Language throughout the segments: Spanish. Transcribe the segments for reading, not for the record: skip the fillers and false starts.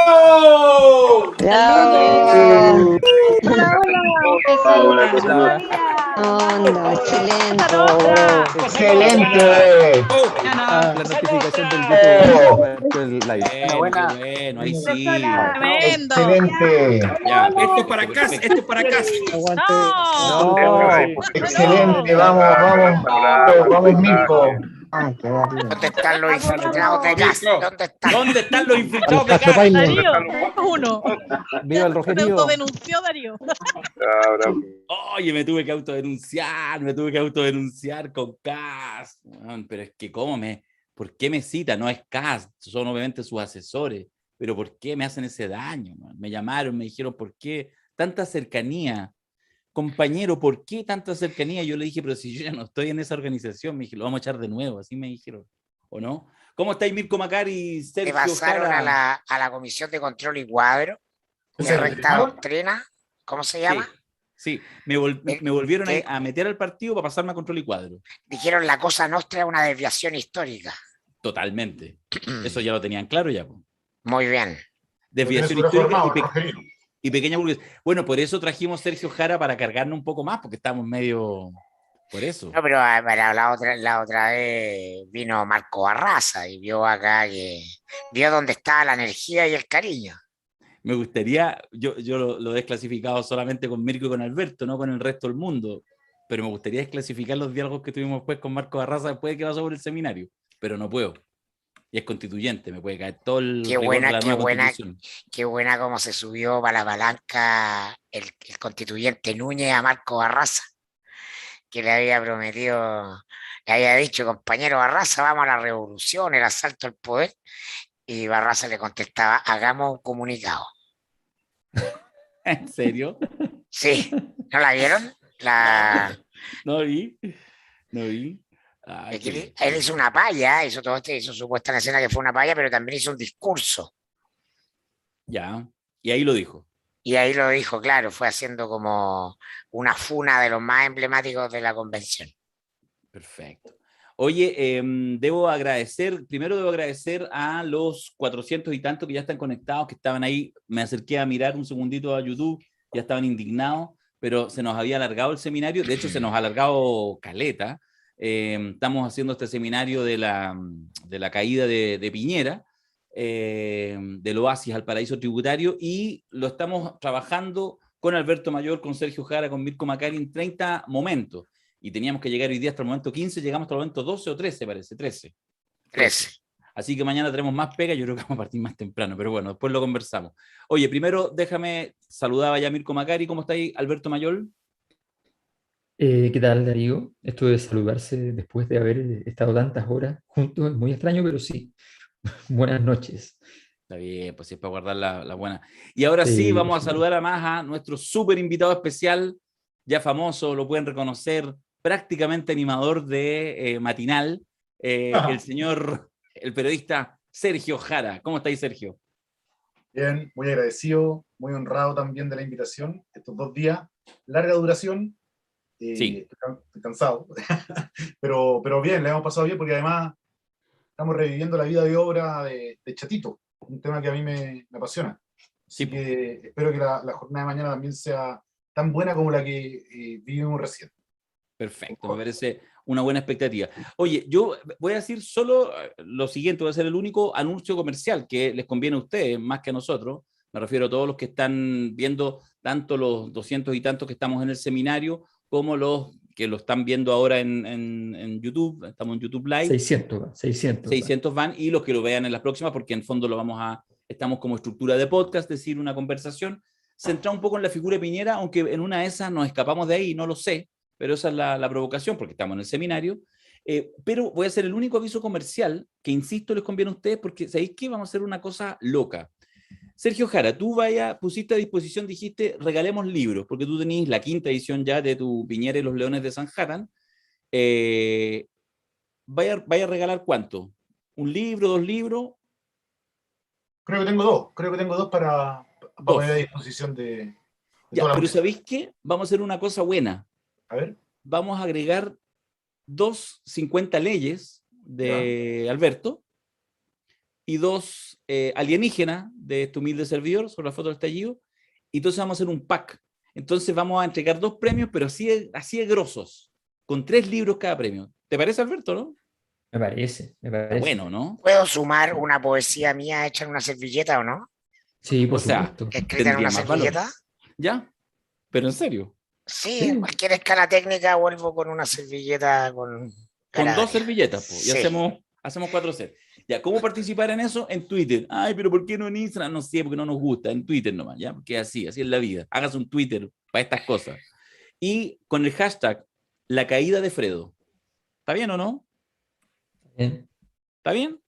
¡Bravo! ¡Bravo! Hola, Hola, José. Onda, excelente. ¡Excelente! La notificación del YouTube marcó el live. Bueno, qué bueno, ahí sí. tremendo. ¡Excelente! Ya, esto es para casa, esto es para casa. No. ¡Excelente! Vamos, Mirko. ¿Dónde están los infiltrados de gas? ¿Dónde están? ¿Dónde están los infiltrados de Caso gas? Paine. Darío, uno. Viva el Se Rogerío. autodenunció Darío. Oye, me tuve que autodenunciar con CAS. Pero es que, ¿por qué me cita? No es CAS, son obviamente sus asesores. Pero ¿por qué me hacen ese daño? Man? Me llamaron, me dijeron, ¿por qué tanta cercanía? Compañero, ¿por qué tanta cercanía? Yo le dije, pero si yo ya no estoy en esa organización, me dije, lo vamos a echar de nuevo, así me dijeron, ¿o no? ¿Cómo estáis, Mirko Macari, ¿Te Sergio pasaron Jara? a la Comisión de Control y Cuadro? ¿Se ¿De recta retiraron? doctrina? ¿Cómo se llama? Sí, me volvieron ¿Qué? a meter al partido para pasarme a control y cuadro. Dijeron la cosa nuestra es una desviación histórica. Totalmente. Eso ya lo tenían claro ya. Po. Muy bien. Desviación histórica y pequeña burguesía. Bueno, por eso trajimos Sergio Jara para cargarnos un poco más, porque estamos medio... Por eso. No, pero la otra vez vino Marco Barraza y vio acá vio dónde estaba la energía y el cariño. Me gustaría, yo lo he desclasificado solamente con Mirko y con Alberto, no con el resto del mundo, pero me gustaría desclasificar los diálogos que tuvimos después con Marco Barraza después de que pasó por el seminario, pero no puedo. Y es constituyente, me puede caer todo el rigor de la nueva Constitución. Qué buena como se subió para la palanca el constituyente Núñez a Marco Barraza, que le había prometido, le había dicho, compañero Barraza, vamos a la revolución, el asalto al poder, y Barraza le contestaba, hagamos un comunicado. ¿En serio? Sí, ¿no la vieron? No vi. Ay, Él hizo una palla, hizo todo hizo su puesta en escena que fue una palla, pero también hizo un discurso. Ya, y ahí lo dijo. Y ahí lo dijo, claro, fue haciendo como una funa de los más emblemáticos de la convención. Perfecto. Oye, debo agradecer a los 400 y tantos que ya están conectados, que estaban ahí. Me acerqué a mirar un segundito a YouTube, ya estaban indignados, pero se nos había alargado el seminario. De hecho, se nos ha alargado caleta. Estamos haciendo este seminario de la caída de Piñera, del oasis al paraíso tributario, y lo estamos trabajando con Alberto Mayor, con Sergio Jara, con Mirko Macari en 30 momentos. Y teníamos que llegar hoy día hasta el momento 15, llegamos hasta el momento 12 o 13, parece, 13. Así que mañana tenemos más pega, yo creo que vamos a partir más temprano, pero bueno, después lo conversamos. Oye, primero déjame saludar ya a Mirko Macari. ¿Cómo está ahí, Alberto Mayor? ¿Qué tal, Darío? Esto de saludarse después de haber estado tantas horas juntos es muy extraño, pero sí. Buenas noches. Está bien, pues sí, es para guardar la buena. Y ahora sí, vamos a saludar a nuestro súper invitado especial, ya famoso, lo pueden reconocer, prácticamente animador de Matinal, el periodista Sergio Jara. ¿Cómo estáis, Sergio? Bien, muy agradecido, muy honrado también de la invitación. Estos 2 días, larga duración. Sí. Estoy cansado, pero bien, le hemos pasado bien porque además estamos reviviendo la vida y obra de Chatito, un tema que a mí me apasiona. Así que espero que la jornada de mañana también sea tan buena como la que vivimos recién. Perfecto, me parece una buena expectativa. Oye, yo voy a decir solo lo siguiente, voy a hacer el único anuncio comercial que les conviene a ustedes más que a nosotros. Me refiero a todos los que están viendo, tanto los 200 y tantos que estamos en el seminario, como los que lo están viendo ahora en YouTube. Estamos en YouTube Live. 600 van, y los que lo vean en las próximas, porque en fondo estamos como estructura de podcast, es decir, una conversación centrada un poco en la figura de Piñera, aunque en una de esas nos escapamos de ahí, no lo sé, pero esa es la provocación, porque estamos en el seminario. Pero voy a hacer el único aviso comercial, que insisto, les conviene a ustedes, porque ¿sabéis qué? Vamos a hacer una cosa loca. Sergio Jara, tú pusiste a disposición, dijiste, regalemos libros, porque tú tenés la 5ª edición ya de tu Piñera y los Leones de Sanhattan. ¿Vaya a regalar cuánto? ¿Un libro, 2 libros? Creo que tengo dos para poner a disposición de ya, pero ¿sabéis qué? Vamos a hacer una cosa buena. A ver. Vamos a agregar 2 50 leyes de Alberto, y 2 alienígenas de este humilde servidor sobre la foto del estallido, y entonces vamos a hacer un pack. Entonces vamos a entregar 2 premios, pero así de grosos, con 3 libros cada premio. ¿Te parece, Alberto, no? Me parece, me Está parece. bueno, ¿no? ¿Puedo sumar una poesía mía hecha en una servilleta o no? Sí, por O sea, supuesto. Escrita en tendría una más valor. servilleta. ¿Ya? Pero en serio. Sí, Sí. en cualquier escala técnica vuelvo con una servilleta con Con 2 garabato. servilletas, po, y Sí. hacemos 4 sets. Ya, ¿cómo participar en eso? En Twitter. Ay, pero ¿por qué no en Instagram? No sé, porque no nos gusta. En Twitter nomás, ¿ya? Porque así es la vida. Hagas un Twitter para estas cosas. Y con el hashtag La Caída de Fredo. ¿Está bien o no? Bien. ¿Está bien?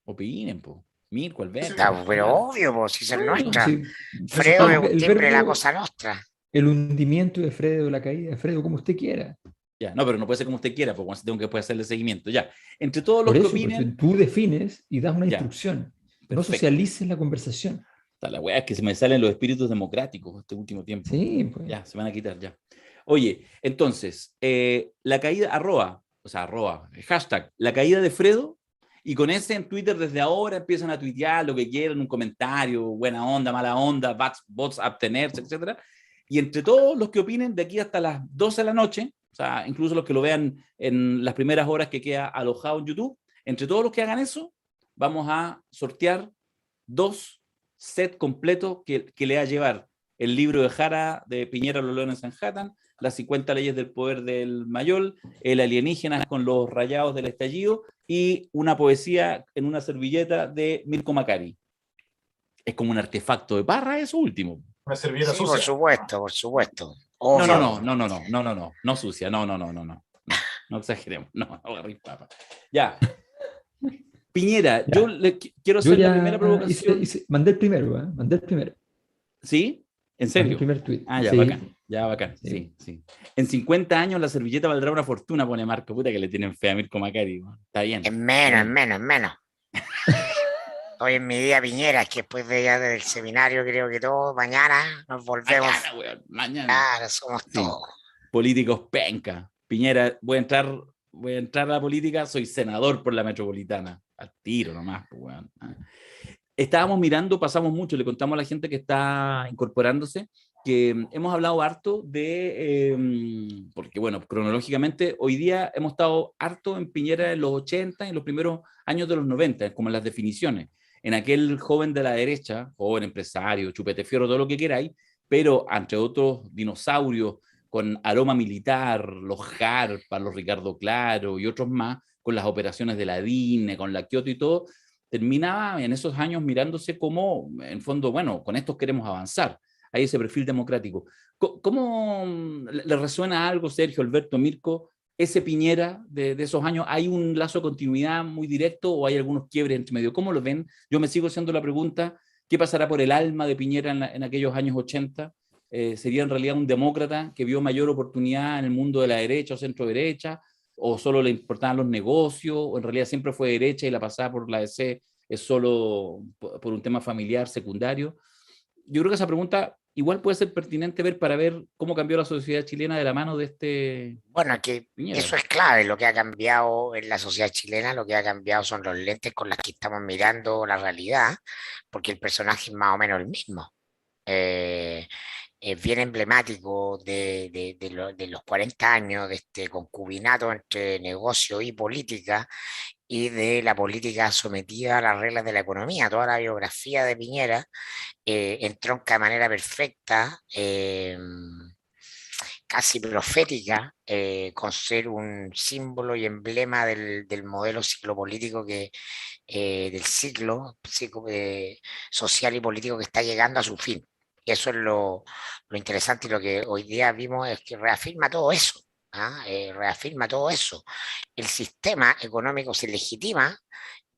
Opinen, po. Mirko, Alberto. Está, pero obvio, pues, si es Bueno, nuestra. sí. Fredo es El un timbre de la verbo- cosa nostra. El hundimiento de Fredo, la caída de Fredo, como usted quiera. Ya, no, pero no puede ser como usted quiera, porque tengo que después hacerle seguimiento. Ya, entre todos los Por que eso, opinen, tú defines y das una Ya. instrucción. No Perfecto. socialices la conversación. la weá es que se me salen los espíritus democráticos este último tiempo. Sí, pues. Ya, se van a quitar, ya. Oye, entonces, la caída, hashtag, la caída de Fredo, y con ese en Twitter desde ahora empiezan a tuitear lo que quieran, un comentario, buena onda, mala onda, bots abstenerse, etc. Y entre todos los que opinen de aquí hasta las 12 de la noche, o sea, incluso los que lo vean en las primeras horas que queda alojado en YouTube, entre todos los que hagan eso, vamos a sortear 2 sets completos que le va a llevar el libro de Jara de Piñera, Los Leones Manhattan, las 50 leyes del poder del Mayol, el alienígena con los rayados del estallido y una poesía en una servilleta de Mirko Macari. Es como un artefacto de Parra eso último. Una servilleta Sí, sucia. por supuesto, por supuesto. No, Obvio. no sucia, no exageremos, no agarré papa. Ya. Piñera, Ya. yo le quiero hacer la primera provocación. Mandé el primero, ¿eh? Mandé el primero. ¿Sí? ¿En Mandé serio? el primer tweet. Ah, ya, Sí. bacán. Ya, bacán. Sí. Sí, sí. En 50 años la servilleta valdrá una fortuna, pone Marco. Puta que le tienen fe a Mirko Macari. ¿No? Está bien. Es menos. Hoy en mi día Piñera, es que después de ya del seminario creo que todos mañana nos volvemos. Mañana, weón, mañana. Claro, somos Sí. todos. Políticos penca. Piñera, voy a entrar a la política, soy senador por la metropolitana. Al tiro nomás, pues, weón. Estábamos mirando, pasamos mucho, le contamos a la gente que está incorporándose, que hemos hablado harto de, porque bueno, cronológicamente, hoy día hemos estado harto en Piñera en los 80, en los primeros años de los 90, como en las definiciones, en aquel joven de la derecha, joven empresario, chupete fierro, todo lo que queráis, pero entre otros dinosaurios con aroma militar, los Jarpa, los Ricardo Claro y otros más, con las operaciones de la DINE, con la Kioto y todo, terminaba en esos años mirándose como, en fondo, bueno, con estos queremos avanzar. Hay ese perfil democrático. ¿Cómo le resuena algo, Sergio, Alberto, Mirko, ese Piñera de esos años? ¿Hay un lazo de continuidad muy directo o hay algunos quiebres entre medio? ¿Cómo lo ven? Yo me sigo haciendo la pregunta, ¿qué pasará por el alma de Piñera en aquellos años 80? ¿Sería en realidad un demócrata que vio mayor oportunidad en el mundo de la derecha o centro derecha? ¿O solo le importaban los negocios? ¿O en realidad siempre fue derecha y la pasada por la DC es solo por un tema familiar secundario? Yo creo que esa pregunta igual puede ser pertinente ver para ver cómo cambió la sociedad chilena de la mano de este Bueno, que Piñera. eso es clave, lo que ha cambiado en la sociedad chilena, lo que ha cambiado son los lentes con los que estamos mirando la realidad, porque el personaje es más o menos el mismo. Es bien emblemático de los 40 años de este concubinato entre negocio y política y de la política sometida a las reglas de la economía. Toda la biografía de Piñera entronca de manera perfecta, casi profética, con ser un símbolo y emblema del modelo ciclopolítico del ciclo social y político que está llegando a su fin. Y eso es lo interesante, y lo que hoy día vimos es que reafirma todo eso. Reafirma todo eso. El sistema económico se legitima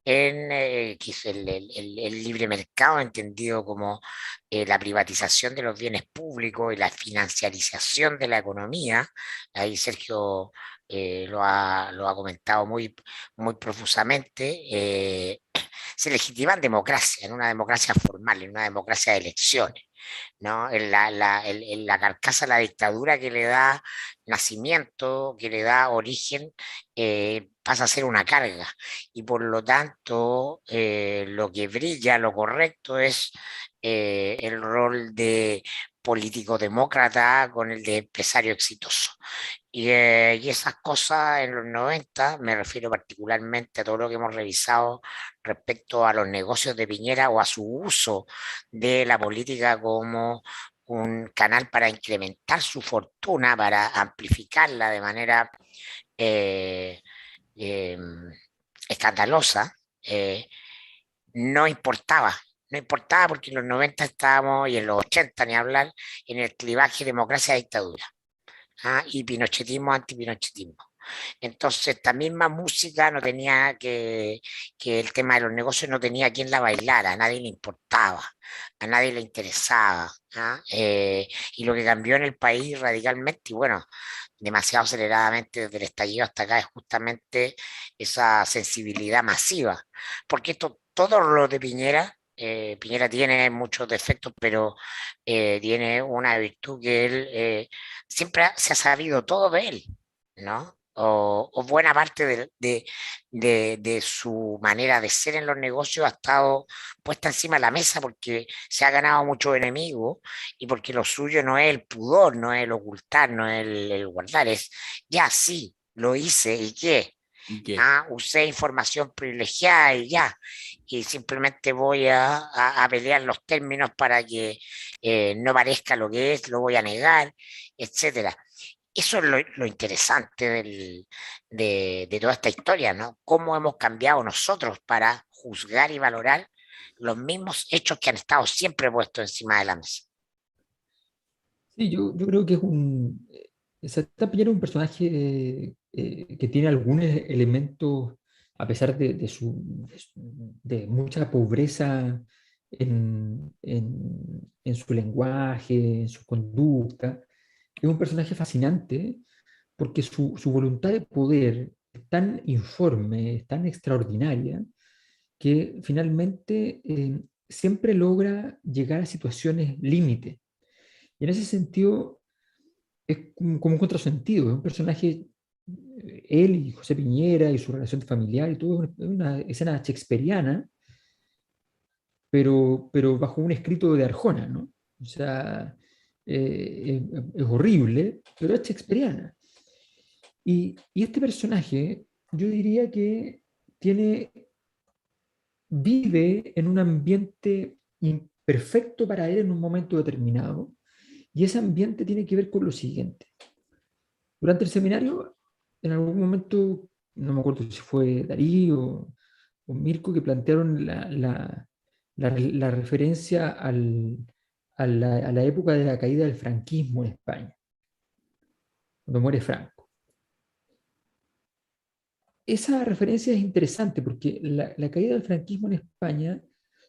en el libre mercado, entendido como la privatización de los bienes públicos y la financiarización de la economía. Ahí Sergio lo ha comentado muy profusamente. se legitima en democracia, en una democracia formal, en una democracia de elecciones, ¿no? En la carcasa de la dictadura que le da nacimiento, que le da origen, pasa a ser una carga. Y por lo tanto, lo que brilla, lo correcto es el rol de político demócrata con el de empresario exitoso. Y esas cosas en los 90, me refiero particularmente a todo lo que hemos revisado respecto a los negocios de Piñera o a su uso de la política como un canal para incrementar su fortuna, para amplificarla de manera eh, eh, escandalosa, no importaba. No importaba porque en los 90 estábamos, y en los 80 ni hablar, en el clivaje democracia-dictadura. Y pinochetismo, antipinochetismo. Entonces, esta misma música no tenía que el tema de los negocios no tenía quien la bailara, a nadie le importaba, a nadie le interesaba. Y lo que cambió en el país radicalmente, y bueno, demasiado aceleradamente desde el estallido hasta acá, es justamente esa sensibilidad masiva. Porque todo lo de Piñera, Piñera tiene muchos defectos, pero tiene una virtud que él siempre se ha sabido todo de él, ¿no? O buena parte de su manera de ser en los negocios ha estado puesta encima de la mesa porque se ha ganado muchos enemigos y porque lo suyo no es el pudor, no es el ocultar, no es el guardar, es ya sí, lo hice y qué. ¿Y qué? Usé información privilegiada y ya, y simplemente voy a pelear los términos para que no parezca lo que es, lo voy a negar, etcétera. Eso es lo interesante de toda esta historia, ¿no? Cómo hemos cambiado nosotros para juzgar y valorar los mismos hechos que han estado siempre puestos encima de la mesa. Sí, yo creo que Santa Piñera es un personaje que tiene algunos elementos, a pesar de mucha pobreza en su lenguaje, en su conducta. Es un personaje fascinante porque su voluntad de poder es tan informe, es tan extraordinaria, que finalmente siempre logra llegar a situaciones límite. Y en ese sentido es como un contrasentido, es un personaje, él y José Piñera y su relación familiar y todo, es una escena shakespeariana, pero bajo un escrito de Arjona, ¿no? O sea, es horrible, pero es shakespeariana. Y este personaje, yo diría que vive en un ambiente imperfecto para él en un momento determinado, y ese ambiente tiene que ver con lo siguiente. Durante el seminario, en algún momento, no me acuerdo si fue Darío o Mirko, que plantearon la referencia a la época de la caída del franquismo en España, cuando muere Franco. Esa referencia es interesante porque la caída del franquismo en España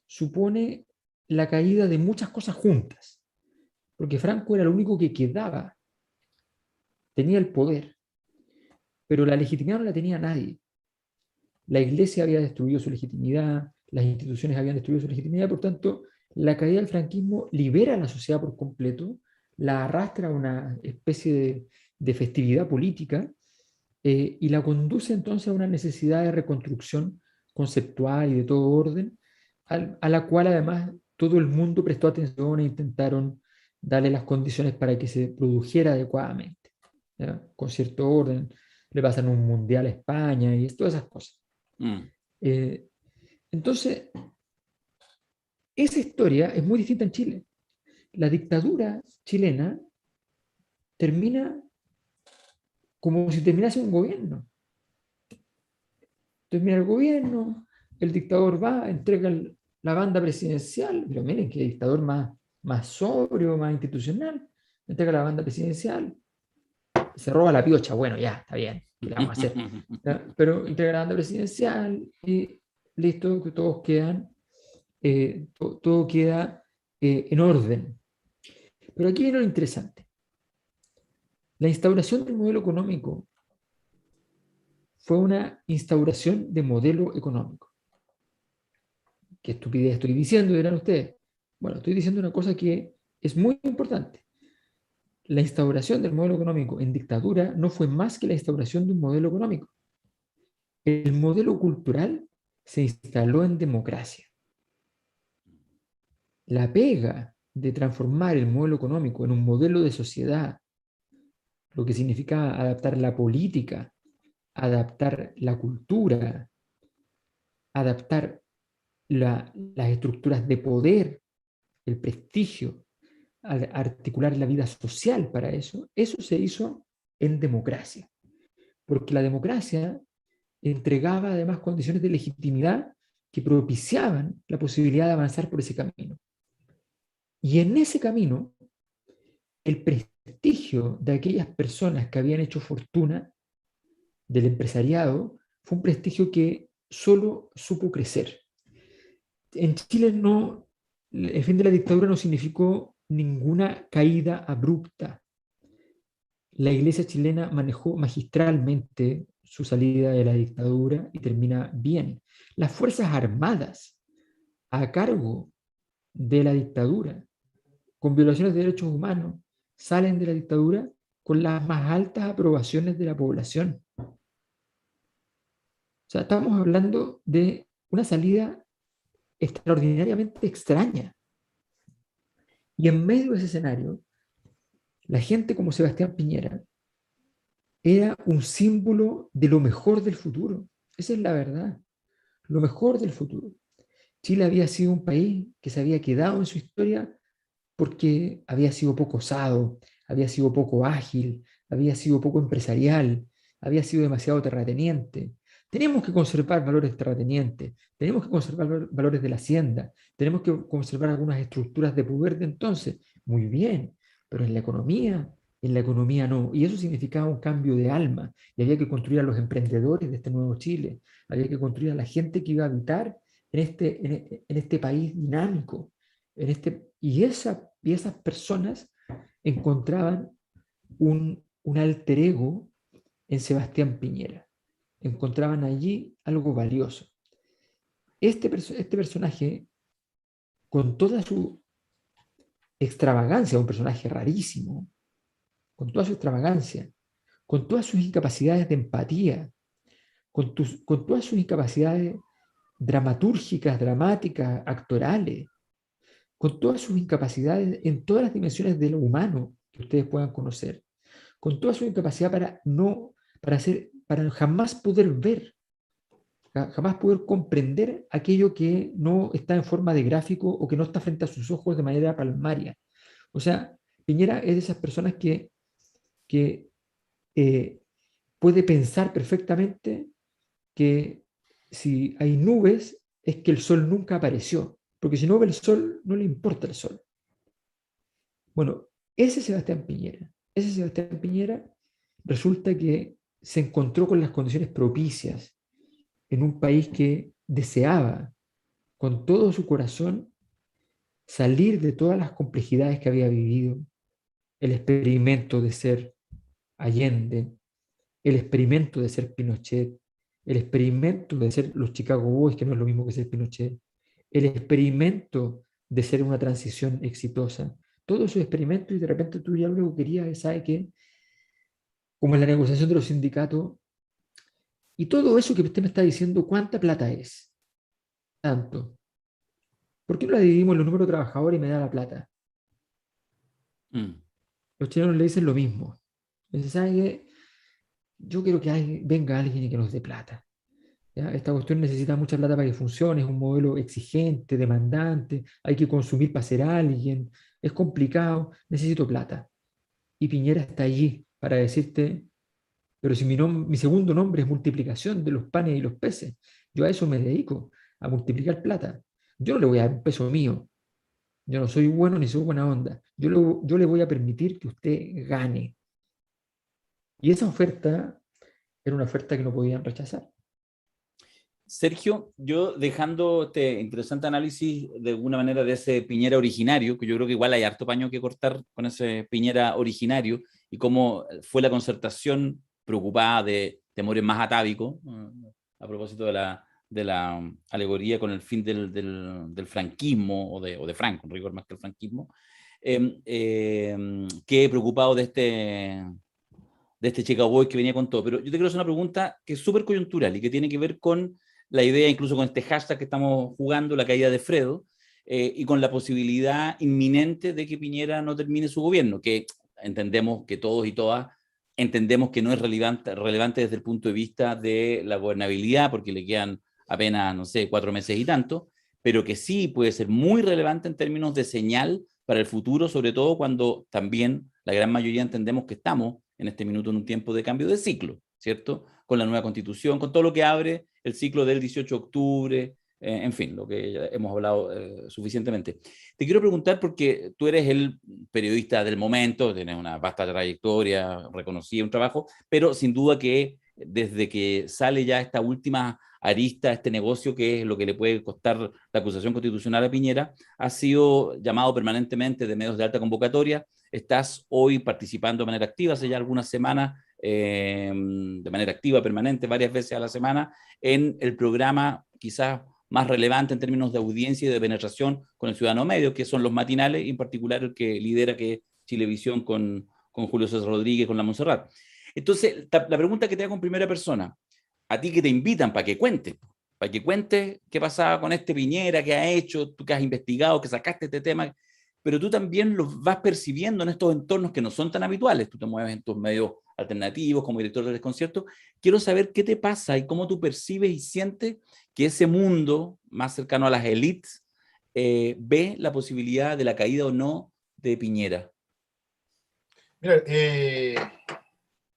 supone la caída de muchas cosas juntas, porque Franco era el único que quedaba, tenía el poder, pero la legitimidad no la tenía nadie. La Iglesia había destruido su legitimidad, las instituciones habían destruido su legitimidad, por tanto, la caída del franquismo libera a la sociedad por completo, la arrastra a una especie de festividad política, y la conduce entonces a una necesidad de reconstrucción conceptual y de todo orden, a la cual además todo el mundo prestó atención e intentaron darle las condiciones para que se produjera adecuadamente, ¿ya? Con cierto orden. Le pasan un mundial a España y todas esas cosas. Entonces, esa historia es muy distinta en Chile. La dictadura chilena termina como si terminase un gobierno. Termina el gobierno, el dictador va, entrega la banda presidencial, pero miren qué dictador más sobrio, más institucional, entrega la banda presidencial, se roba la piocha, bueno, ya, está bien, ¿qué le vamos a hacer? ¿Ya? Pero entrega la banda presidencial y listo, que todos quedan, todo queda en orden. Pero aquí viene lo interesante. La instauración del modelo económico fue una instauración de modelo económico. ¿qué estupidez estoy diciendo?, dirán ustedes. Bueno, estoy diciendo una cosa que es muy importante. La instauración del modelo económico en dictadura no fue más que la instauración de un modelo económico. El modelo cultural se instaló en democracia. La pega de transformar el modelo económico en un modelo de sociedad, lo que significa adaptar la política, adaptar la cultura, adaptar las estructuras de poder, el prestigio, articular la vida social para eso, eso se hizo en democracia. Porque la democracia entregaba además condiciones de legitimidad que propiciaban la posibilidad de avanzar por ese camino. Y en ese camino, el prestigio de aquellas personas que habían hecho fortuna del empresariado fue un prestigio que solo supo crecer. En Chile no, el fin de la dictadura no significó ninguna caída abrupta. La Iglesia chilena manejó magistralmente su salida de la dictadura y termina bien. Las Fuerzas Armadas, a cargo de la dictadura, con violaciones de derechos humanos, salen de la dictadura con las más altas aprobaciones de la población. O sea, estamos hablando de una salida extraordinariamente extraña. Y en medio de ese escenario, la gente como Sebastián Piñera era un símbolo de lo mejor del futuro. Esa es la verdad, lo mejor del futuro. Chile había sido un país que se había quedado en su historia porque había sido poco osado, había sido poco ágil, había sido poco empresarial, había sido demasiado terrateniente. Tenemos que conservar valores terratenientes, tenemos que conservar valores de la hacienda, tenemos que conservar algunas estructuras de poder de entonces. Muy bien, pero en la economía no. Y eso significaba un cambio de alma. Y había que construir a los emprendedores de este nuevo Chile, había que construir a la gente que iba a habitar en este país dinámico. Y esas personas encontraban un alter ego en Sebastián Piñera. Encontraban allí algo valioso. Este personaje, con toda su extravagancia, un personaje rarísimo, con toda su extravagancia, con todas sus incapacidades de empatía, con todas sus incapacidades dramatúrgicas, dramáticas, actorales, con todas sus incapacidades en todas las dimensiones de lo humano que ustedes puedan conocer, con toda su incapacidad para jamás poder ver, jamás poder comprender aquello que no está en forma de gráfico o que no está frente a sus ojos de manera palmaria. O sea, Piñera es de esas personas que puede pensar perfectamente que si hay nubes es que el sol nunca apareció, porque si no ve el sol, no le importa el sol. Bueno, ese Sebastián Piñera resulta que se encontró con las condiciones propicias en un país que deseaba con todo su corazón salir de todas las complejidades que había vivido, el experimento de ser Allende, el experimento de ser Pinochet, el experimento de ser los Chicago Boys, que no es lo mismo que ser Pinochet, el experimento de ser una transición exitosa. Todos esos experimentos, y de repente tú ya luego querías, ¿sabe qué? Como en la negociación de los sindicatos, y todo eso que usted me está diciendo, ¿cuánta plata es? Tanto. ¿Por qué no la dividimos en los números de trabajadores y me da la plata? Los chilenos le dicen lo mismo. Entonces, ¿sabe qué? Yo quiero que venga alguien y que nos dé plata. ¿Ya? Esta cuestión necesita mucha plata para que funcione, es un modelo exigente, demandante, hay que consumir para ser alguien, es complicado, necesito plata. Y Piñera está allí para decirte, pero si mi segundo nombre es multiplicación de los panes y los peces, yo a eso me dedico, a multiplicar plata. Yo no le voy a dar un peso mío, yo no soy bueno ni soy buena onda, yo le voy a permitir que usted gane. Y esa oferta era una oferta que no podían rechazar. Sergio, yo dejando este interesante análisis de alguna manera de ese Piñera originario, que yo creo que igual hay harto paño que cortar con ese Piñera originario y cómo fue la Concertación preocupada de temores más atávicos, a propósito de alegoría con el fin del franquismo, o de Franco, en rigor más que el franquismo, quedé preocupado de este Chicago Boys que venía con todo. Pero yo te quiero hacer una pregunta que es súper coyuntural y que tiene que ver con la idea, incluso con este hashtag que estamos jugando, la caída de Fredo, y con la posibilidad inminente de que Piñera no termine su gobierno, que entendemos que todos y todas entendemos que no es relevante desde el punto de vista de la gobernabilidad, porque le quedan apenas, no sé, 4 meses y tanto, pero que sí puede ser muy relevante en términos de señal para el futuro, sobre todo cuando también la gran mayoría entendemos que estamos en este minuto en un tiempo de cambio de ciclo, ¿cierto? Con la nueva constitución, con todo lo que abre el ciclo del 18 de octubre, en fin, lo que ya hemos hablado suficientemente. Te quiero preguntar, porque tú eres el periodista del momento, tienes una vasta trayectoria, reconocida, un trabajo, pero sin duda que desde que sale ya esta última arista, este negocio que es lo que le puede costar la acusación constitucional a Piñera, has sido llamado permanentemente de medios de alta convocatoria, estás hoy participando de manera activa, hace ya algunas semanas, de manera activa, permanente, varias veces a la semana, en el programa quizás más relevante en términos de audiencia y de penetración con el ciudadano medio, que son los matinales, y en particular el que lidera, que es Chilevisión con Julio César Rodríguez, con la Montserrat. Entonces, la pregunta que te hago en primera persona, a ti que te invitan para que cuentes qué pasaba con este Piñera, qué ha hecho, tú que has investigado, que sacaste este tema, pero tú también lo vas percibiendo en estos entornos que no son tan habituales, tú te mueves en tus medios alternativos como director de desconcierto. Quiero saber qué te pasa y cómo tú percibes y sientes que ese mundo más cercano a las élites ve la posibilidad de la caída o no de Piñera. Mira,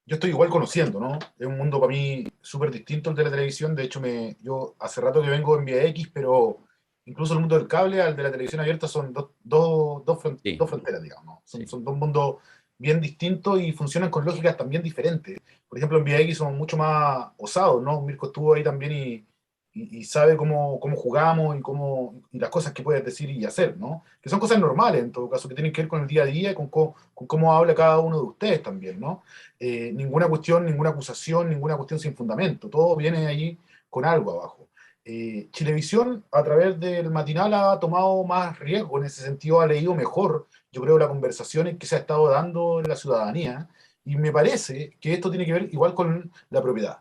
yo estoy igual conociendo, ¿no? Es un mundo para mí súper distinto al de la televisión. De hecho, yo hace rato que vengo en Vía X, pero incluso el mundo del cable al de la televisión abierta son dos fronteras, digamos, ¿no? Son dos mundos bien distintos y funcionan con lógicas también diferentes. Por ejemplo, en Vía X somos mucho más osados, ¿no? Mirko estuvo ahí también y sabe cómo jugamos y las cosas que puedes decir y hacer, ¿no? Que son cosas normales, en todo caso, que tienen que ver con el día a día y con cómo habla cada uno de ustedes también, ¿no? Ninguna cuestión, ninguna acusación, ninguna cuestión sin fundamento. Todo viene allí con algo abajo. Chilevisión, a través del matinal, ha tomado más riesgo, en ese sentido ha leído mejor, yo creo, las conversaciones que se ha estado dando en la ciudadanía, y me parece que esto tiene que ver igual con la propiedad.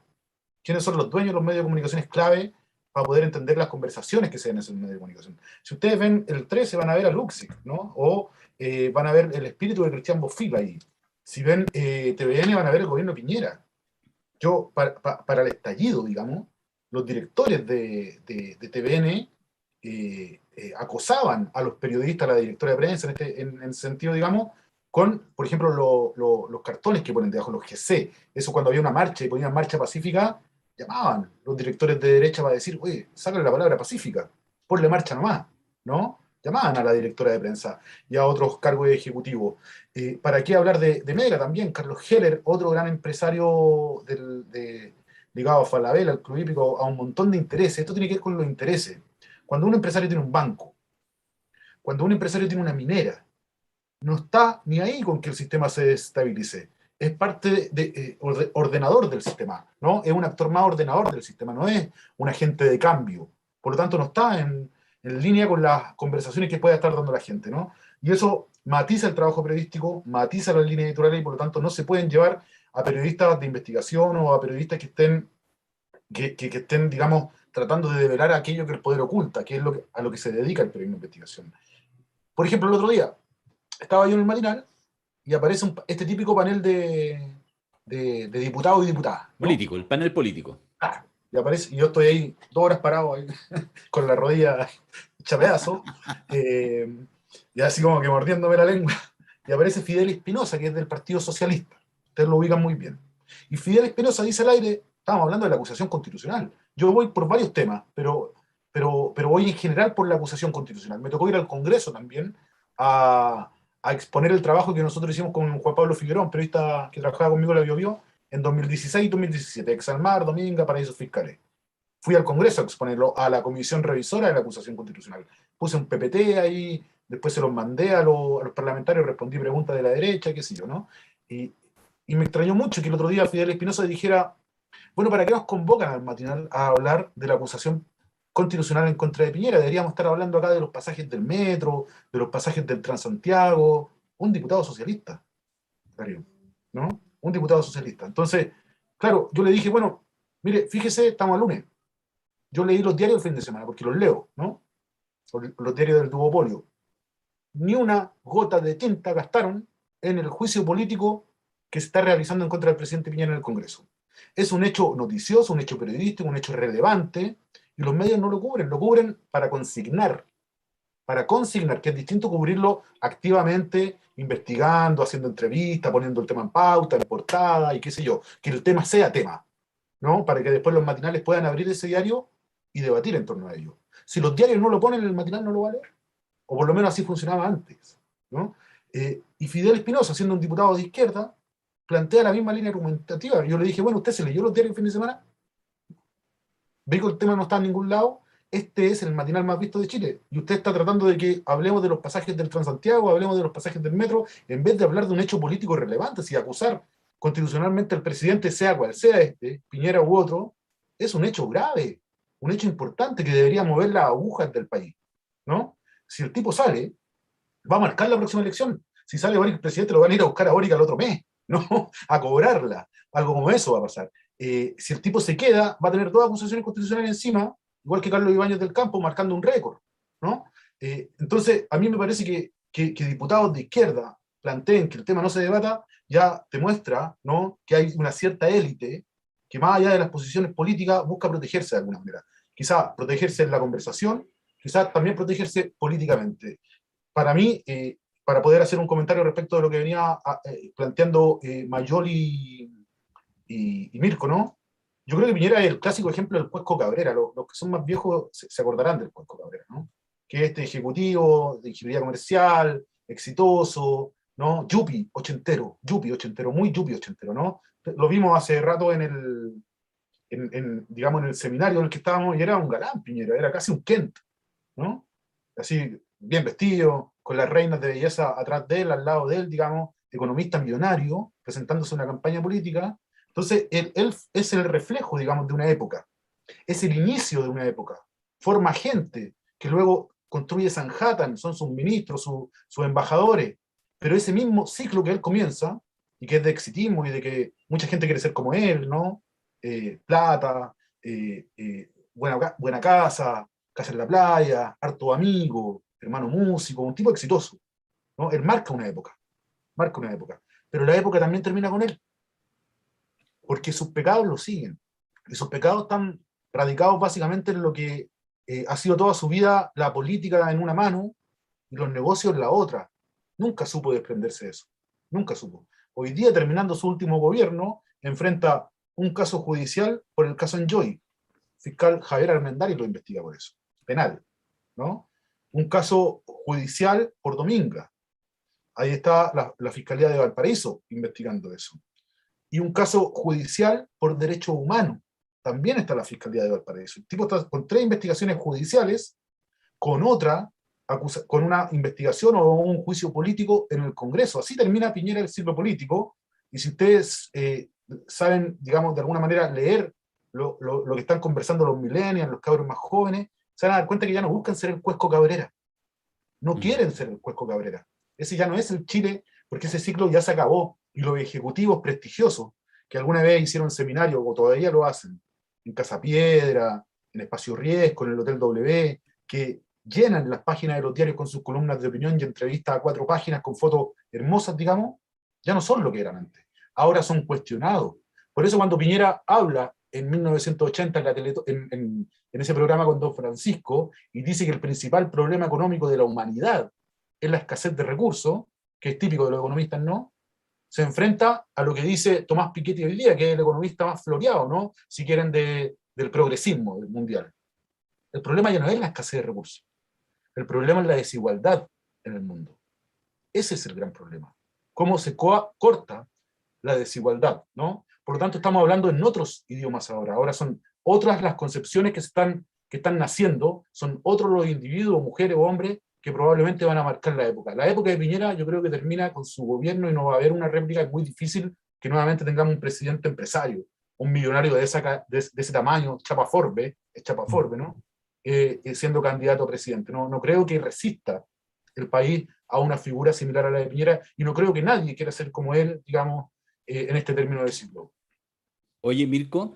¿Quiénes son los dueños de los medios de comunicación? Es clave para poder entender las conversaciones que se dan en esos medios de comunicación. Si ustedes ven el 13, van a ver a Luxic, ¿no? O van a ver el espíritu de Cristian Bofill ahí. Si ven TVN, van a ver el gobierno de Piñera. Para el estallido, digamos, los directores de TVN acosaban a los periodistas, a la directora de prensa, en el sentido, digamos, con, por ejemplo, los cartones que ponen debajo, los GC. Eso, cuando había una marcha y ponían marcha pacífica, llamaban los directores de derecha para decir, oye, sácale la palabra pacífica, ponle marcha nomás, ¿no? Llamaban a la directora de prensa y a otros cargos ejecutivos. ¿Para qué hablar de Mega también? Carlos Heller, otro gran empresario ligado a Falabella, al Club Hípico, a un montón de intereses. Esto tiene que ver con los intereses. Cuando un empresario tiene un banco, cuando un empresario tiene una minera, no está ni ahí con que el sistema se desestabilice. Es parte ordenador del sistema, ¿no? Es un actor más ordenador del sistema, no es un agente de cambio. Por lo tanto, no está en línea con las conversaciones que pueda estar dando la gente, ¿no? Y eso matiza el trabajo periodístico, matiza las líneas editoriales, y por lo tanto no se pueden llevar a periodistas de investigación o a periodistas que estén, digamos, tratando de develar aquello que el poder oculta, que es a lo que se dedica el periodismo de investigación. Por ejemplo, el otro día estaba yo en el matinal y aparece este típico panel de diputados y diputadas, ¿no? Político, el panel político. Claro. Y aparece, y yo estoy ahí 2 horas parado ahí, con la rodilla hecha pedazo, y así como que mordiéndome la lengua, y aparece Fidel Espinosa, que es del Partido Socialista. Ustedes lo ubican muy bien. Y Fidel Espinosa dice al aire, estábamos hablando de la acusación constitucional. Yo voy por varios temas, pero voy en general por la acusación constitucional. Me tocó ir al Congreso también a exponer el trabajo que nosotros hicimos con Juan Pablo Figueroa, un periodista que trabajaba conmigo en la Biobío, en 2016 y 2017, Exalmar, Dominga, Paraísos Fiscales. Fui al Congreso a exponerlo a la Comisión Revisora de la Acusación Constitucional. Puse un PPT ahí, después se los mandé a los parlamentarios, respondí preguntas de la derecha, qué sé yo, ¿no? Y me extrañó mucho que el otro día Fidel Espinosa dijera, Bueno, ¿para qué nos convocan al matinal a hablar de la acusación constitucional en contra de Piñera? Deberíamos estar hablando acá de los pasajes del metro, de los pasajes del Transantiago. Un diputado socialista, Darío, ¿no? Un diputado socialista. Entonces, claro, yo le dije, bueno, mire, fíjese, estamos al lunes. Yo leí los diarios el fin de semana, porque los leo, ¿no? Los diarios del duopolio. Ni una gota de tinta gastaron en el juicio político que se está realizando en contra del presidente Piñera en el Congreso. Es un hecho noticioso, un hecho periodístico, un hecho relevante, y los medios no lo cubren para consignar, que es distinto cubrirlo activamente, investigando, haciendo entrevistas, poniendo el tema en pauta, en portada, y qué sé yo, que el tema sea tema, ¿no? Para que después los matinales puedan abrir ese diario y debatir en torno a ello. Si los diarios no lo ponen, el matinal no lo va a leer, o por lo menos así funcionaba antes, ¿no? Y Fidel Espinosa, siendo un diputado de izquierda, plantea la misma línea argumentativa. Yo le dije, bueno, ¿usted se leyó los diarios el fin de semana? ¿Ve que el tema no está en ningún lado? Este es el matinal más visto de Chile. Y usted está tratando de que hablemos de los pasajes del Transantiago, hablemos de los pasajes del metro, en vez de hablar de un hecho político relevante, si acusar constitucionalmente al presidente, sea cual sea este, Piñera u otro, es un hecho grave, un hecho importante que debería mover las agujas del país, ¿no? Si el tipo sale, va a marcar la próxima elección. Si sale Boric, el presidente lo van a ir a buscar a Boric al otro mes, ¿no? A cobrarla. Algo como eso va a pasar. Si el tipo se queda, va a tener 2 acusaciones constitucionales encima, igual que Carlos Ibáñez del Campo, marcando un récord, ¿no? Entonces, a mí me parece que diputados de izquierda planteen que el tema no se debata, ya demuestra, ¿no?, que hay una cierta élite que más allá de las posiciones políticas busca protegerse de alguna manera. Quizá protegerse en la conversación, quizá también protegerse políticamente. Para mí, para poder hacer un comentario respecto de lo que venía planteando Mayoli y Mirko, ¿no? Yo creo que Piñera es el clásico ejemplo del Cuesco Cabrera. Los que son más viejos se acordarán del Cuesco Cabrera, ¿no? Que este ejecutivo de ingeniería comercial, exitoso, ¿no? Yupi ochentero, muy yupi ochentero, ¿no? Lo vimos hace rato digamos, en el seminario en el que estábamos, y era un galán Piñera, era casi un Kent, ¿no? Así, bien vestido, con las reinas de belleza atrás de él, al lado de él, digamos, economista millonario, presentándose en una campaña política. Entonces, él es el reflejo, digamos, de una época, es el inicio de una época, forma gente que luego construye Sanhattan, son sus ministros, sus embajadores, pero ese mismo ciclo que él comienza, y que es de exitismo y de que mucha gente quiere ser como él, ¿no? Plata, buena casa en la playa, harto amigo, hermano músico, un tipo exitoso, ¿no? Él marca una época, pero la época también termina con él, porque sus pecados lo siguen, y sus pecados están radicados básicamente en lo que ha sido toda su vida la política en una mano y los negocios en la otra. Nunca supo desprenderse de eso, nunca supo. Hoy día, terminando su último gobierno, enfrenta un caso judicial por el caso Enjoy. Fiscal Javier Armendari lo investiga por eso, penal, ¿no? Un caso judicial por Dominga. Ahí está la Fiscalía de Valparaíso investigando eso. Y un caso judicial por derechos humanos. También está la Fiscalía de Valparaíso. El tipo está con 3 investigaciones judiciales, con una investigación o un juicio político en el Congreso. Así termina Piñera el ciclo político. Y si ustedes saben, digamos, de alguna manera leer lo que están conversando los millennials, los cabros más jóvenes, se van a dar cuenta que ya no buscan ser el Cuesco Cabrera. No quieren ser el Cuesco Cabrera. Ese ya no es el Chile, porque ese ciclo ya se acabó. Y los ejecutivos prestigiosos, que alguna vez hicieron seminario, o todavía lo hacen, en Casa Piedra, en Espacio Riesgo, en el Hotel W, que llenan las páginas de los diarios con sus columnas de opinión y entrevistas a 4 páginas con fotos hermosas, digamos, ya no son lo que eran antes. Ahora son cuestionados. Por eso cuando Piñera habla en 1980 en ese programa con Don Francisco, y dice que el principal problema económico de la humanidad es la escasez de recursos, que es típico de los economistas, ¿no? Se enfrenta a lo que dice Tomás Piketty hoy día, que es el economista más floreado, ¿no?, si quieren, del progresismo mundial. El problema ya no es la escasez de recursos. El problema es la desigualdad en el mundo. Ese es el gran problema. Cómo se corta la desigualdad, ¿no? Por lo tanto, estamos hablando en otros idiomas ahora. Ahora son otras las concepciones que están naciendo, son otros los individuos, mujeres o hombres, que probablemente van a marcar la época. La época de Piñera yo creo que termina con su gobierno y no va a haber una réplica. Es muy difícil que nuevamente tengamos un presidente empresario, un millonario de ese tamaño, Chapa Forbes, es Chapa Forbes, ¿no? Siendo candidato a presidente. No creo que resista el país a una figura similar a la de Piñera, y no creo que nadie quiera ser como él, digamos, en este término del siglo. Oye, Mirko,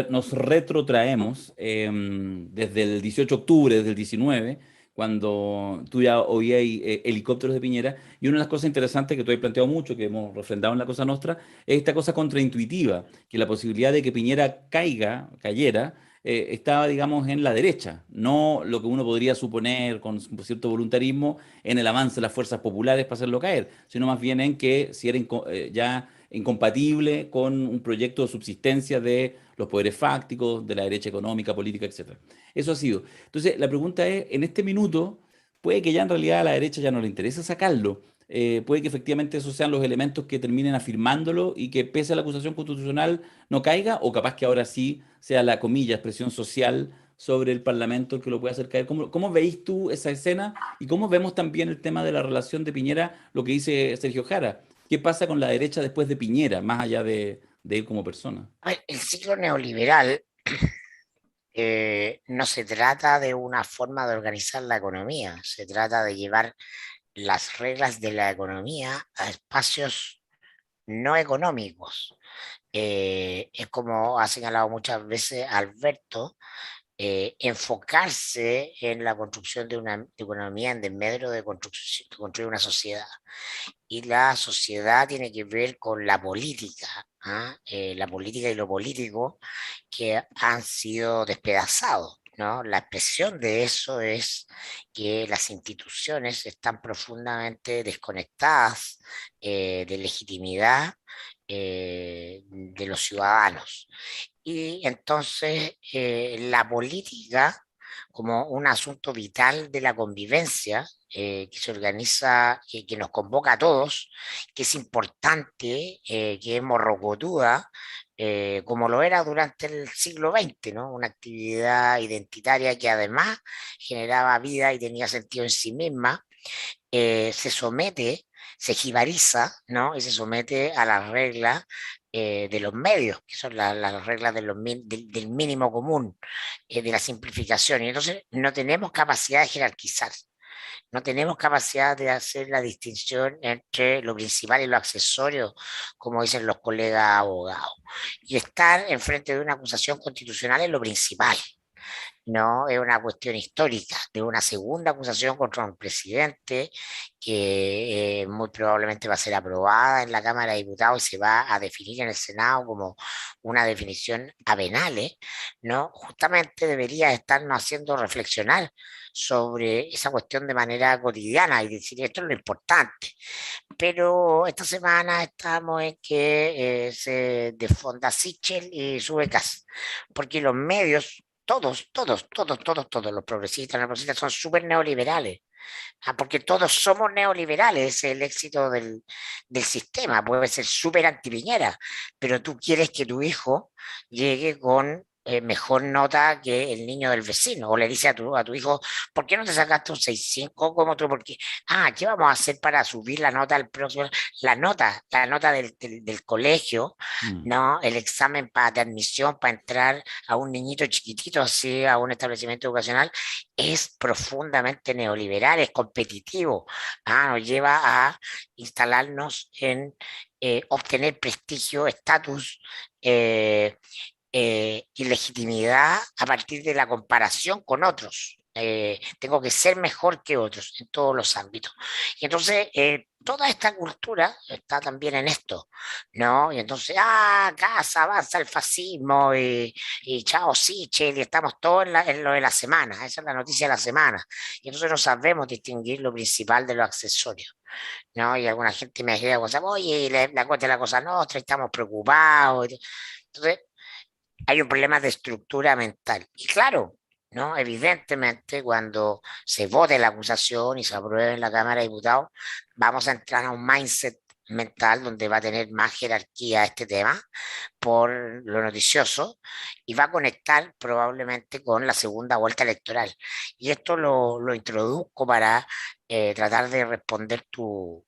nos retrotraemos desde el 18 de octubre, desde el 19, cuando tú ya oías helicópteros de Piñera, y una de las cosas interesantes que tú has planteado mucho, que hemos refrendado en la Cosa Nostra, es esta cosa contraintuitiva, que la posibilidad de que Piñera cayera, estaba, digamos, en la derecha, no lo que uno podría suponer con cierto voluntarismo en el avance de las fuerzas populares para hacerlo caer, sino más bien en que si era ya incompatible con un proyecto de subsistencia de los poderes fácticos, de la derecha económica, política, etcétera. Eso ha sido. Entonces, la pregunta es, en este minuto, puede que ya en realidad a la derecha ya no le interese sacarlo. Puede que efectivamente esos sean los elementos que terminen afirmándolo y que pese a la acusación constitucional no caiga, o capaz que ahora sí sea la comilla, expresión social sobre el Parlamento el que lo puede hacer caer. ¿Cómo veis tú esa escena? Y cómo vemos también el tema de la relación de Piñera, lo que dice Sergio Jara. ¿Qué pasa con la derecha después de Piñera, más allá de él como persona? El ciclo neoliberal no se trata de una forma de organizar la economía, se trata de llevar las reglas de la economía a espacios no económicos. Es como ha señalado muchas veces Alberto, enfocarse en la construcción de una economía en desmedro de construir una sociedad. Y la sociedad tiene que ver con la política, ¿ah? La política y lo político que han sido despedazados, ¿no? La expresión de eso es que las instituciones están profundamente desconectadas de legitimidad de los ciudadanos. Y entonces la política, como un asunto vital de la convivencia, que se organiza, que nos convoca a todos, que es importante, que es morrocotuda, como lo era durante el siglo XX, ¿no? Una actividad identitaria que además generaba vida y tenía sentido en sí misma, se somete, se jibariza, ¿no? Y se somete a las reglas de los medios, que son las reglas del mínimo común, de la simplificación. Y entonces no tenemos capacidad de jerarquizar, no tenemos capacidad de hacer la distinción entre lo principal y lo accesorio, como dicen los colegas abogados. Y estar enfrente de una acusación constitucional es lo principal. No, es una cuestión histórica de una segunda acusación contra un presidente que muy probablemente va a ser aprobada en la Cámara de Diputados y se va a definir en el Senado como una definición a penales, ¿no? Justamente debería estarnos haciendo reflexionar sobre esa cuestión de manera cotidiana y decir esto es lo importante. Pero esta semana estamos en que se desfonda Sichel y sube Kass, porque los medios todos los progresistas son súper neoliberales. Porque todos somos neoliberales, es el éxito del sistema. Puede ser súper antipiñera, pero tú quieres que tu hijo llegue con mejor nota que el niño del vecino, o le dice a tu hijo, ¿por qué no te sacaste un 6,5 como tú? Porque, ¿qué vamos a hacer para subir la nota al próximo? La nota del colegio, ¿no? El examen de admisión para entrar a un niñito chiquitito así a un establecimiento educacional es profundamente neoliberal, es competitivo, nos lleva a instalarnos en obtener prestigio, estatus y legitimidad a partir de la comparación con otros. Tengo que ser mejor que otros en todos los ámbitos. Y entonces, toda esta cultura está también en esto, ¿no? Y entonces, casa, avanza el fascismo y chao Sichel, y estamos todos en lo de la semana, esa es la noticia de la semana. Y entonces no sabemos distinguir lo principal de lo accesorio, ¿no? Y alguna gente me dice, oye, la cuenta de la Cosa Nostra, estamos preocupados. Entonces, hay un problema de estructura mental. Y claro, ¿no? Evidentemente, cuando se vote la acusación y se apruebe en la Cámara de Diputados, vamos a entrar a un mindset mental donde va a tener más jerarquía este tema por lo noticioso y va a conectar probablemente con la segunda vuelta electoral. Y esto lo introduzco para tratar de responder tu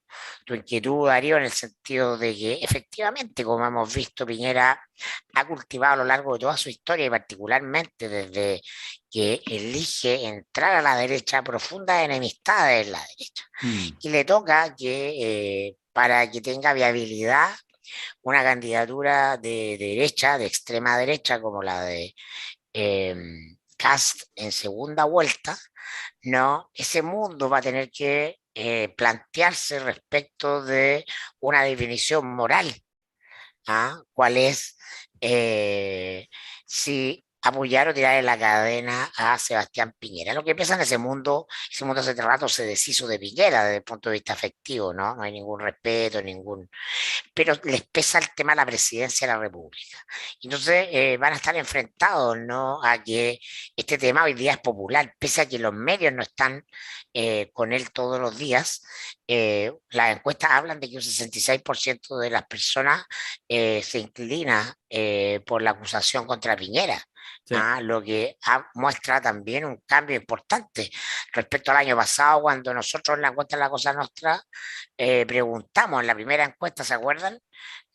inquietud, Darío, en el sentido de que efectivamente, como hemos visto, Piñera ha cultivado a lo largo de toda su historia y particularmente desde que elige entrar a la derecha, profundas enemistades en la derecha. Y le toca que para que tenga viabilidad una candidatura de derecha, de extrema derecha, como la de Kast en segunda vuelta, ¿no? Ese mundo va a tener que plantearse respecto de una definición moral. ¿Ah? ¿Cuál es si apoyar o tirar en la cadena a Sebastián Piñera? Lo que pasa en ese mundo hace rato se deshizo de Piñera desde el punto de vista afectivo, ¿no? No hay ningún respeto, pero les pesa el tema de la presidencia de la República. Entonces van a estar enfrentados, ¿no? A que este tema hoy día es popular, pese a que los medios no están con él todos los días. Las encuestas hablan de que un 66% de las personas se inclina por la acusación contra Piñera. Sí. Lo que muestra también un cambio importante respecto al año pasado, cuando nosotros en la encuesta de La Cosa Nostra preguntamos en la primera encuesta, ¿se acuerdan?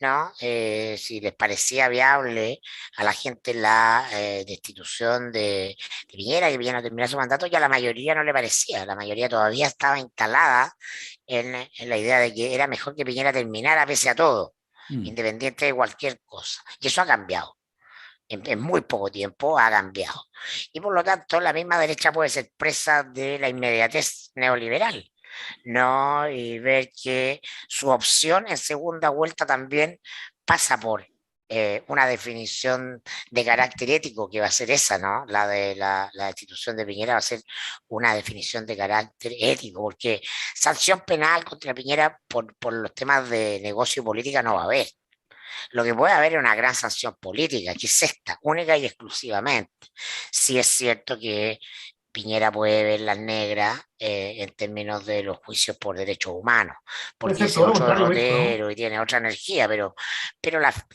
¿No? Si les parecía viable a la gente la destitución de Piñera, que Piñera no terminara su mandato, ya a la mayoría no le parecía, la mayoría todavía estaba instalada en la idea de que era mejor que Piñera terminara pese a todo, independiente de cualquier cosa, y eso ha cambiado. En muy poco tiempo ha cambiado. Y por lo tanto, la misma derecha puede ser presa de la inmediatez neoliberal, ¿no? Y ver que su opción en segunda vuelta también pasa por una definición de carácter ético, que va a ser esa, ¿no? La de la destitución de Piñera va a ser una definición de carácter ético, porque sanción penal contra Piñera por los temas de negocio y política no va a haber. Lo que puede haber es una gran sanción política, que es esta, única y exclusivamente. Sí es cierto que Piñera puede ver las negras en términos de los juicios por derechos humanos, porque es otro derrotero y tiene otra energía, pero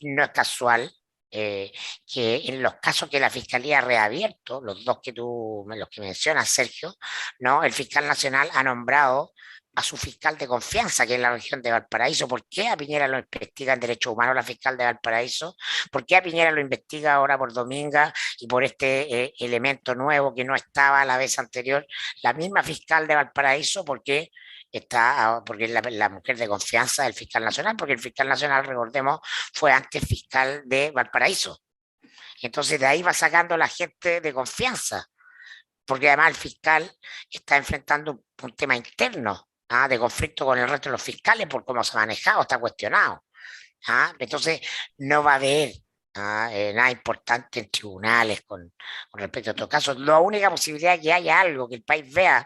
no es casual que en los casos que la Fiscalía ha reabierto, los que mencionas, Sergio, ¿no? El fiscal nacional ha nombrado a su fiscal de confianza, que es la región de Valparaíso. ¿Por qué a Piñera lo investiga en derechos humanos la fiscal de Valparaíso? ¿Por qué a Piñera lo investiga ahora por Dominga y por este elemento nuevo que no estaba la vez anterior la misma fiscal de Valparaíso? Porque es la mujer de confianza del fiscal nacional, porque el fiscal nacional, recordemos, fue antes fiscal de Valparaíso. Entonces de ahí va sacando la gente de confianza, porque además el fiscal está enfrentando un tema interno, de conflicto con el resto de los fiscales por cómo se ha manejado, está cuestionado. Entonces no va a haber nada importante en tribunales con respecto a estos casos. La única posibilidad de que haya algo, que el país vea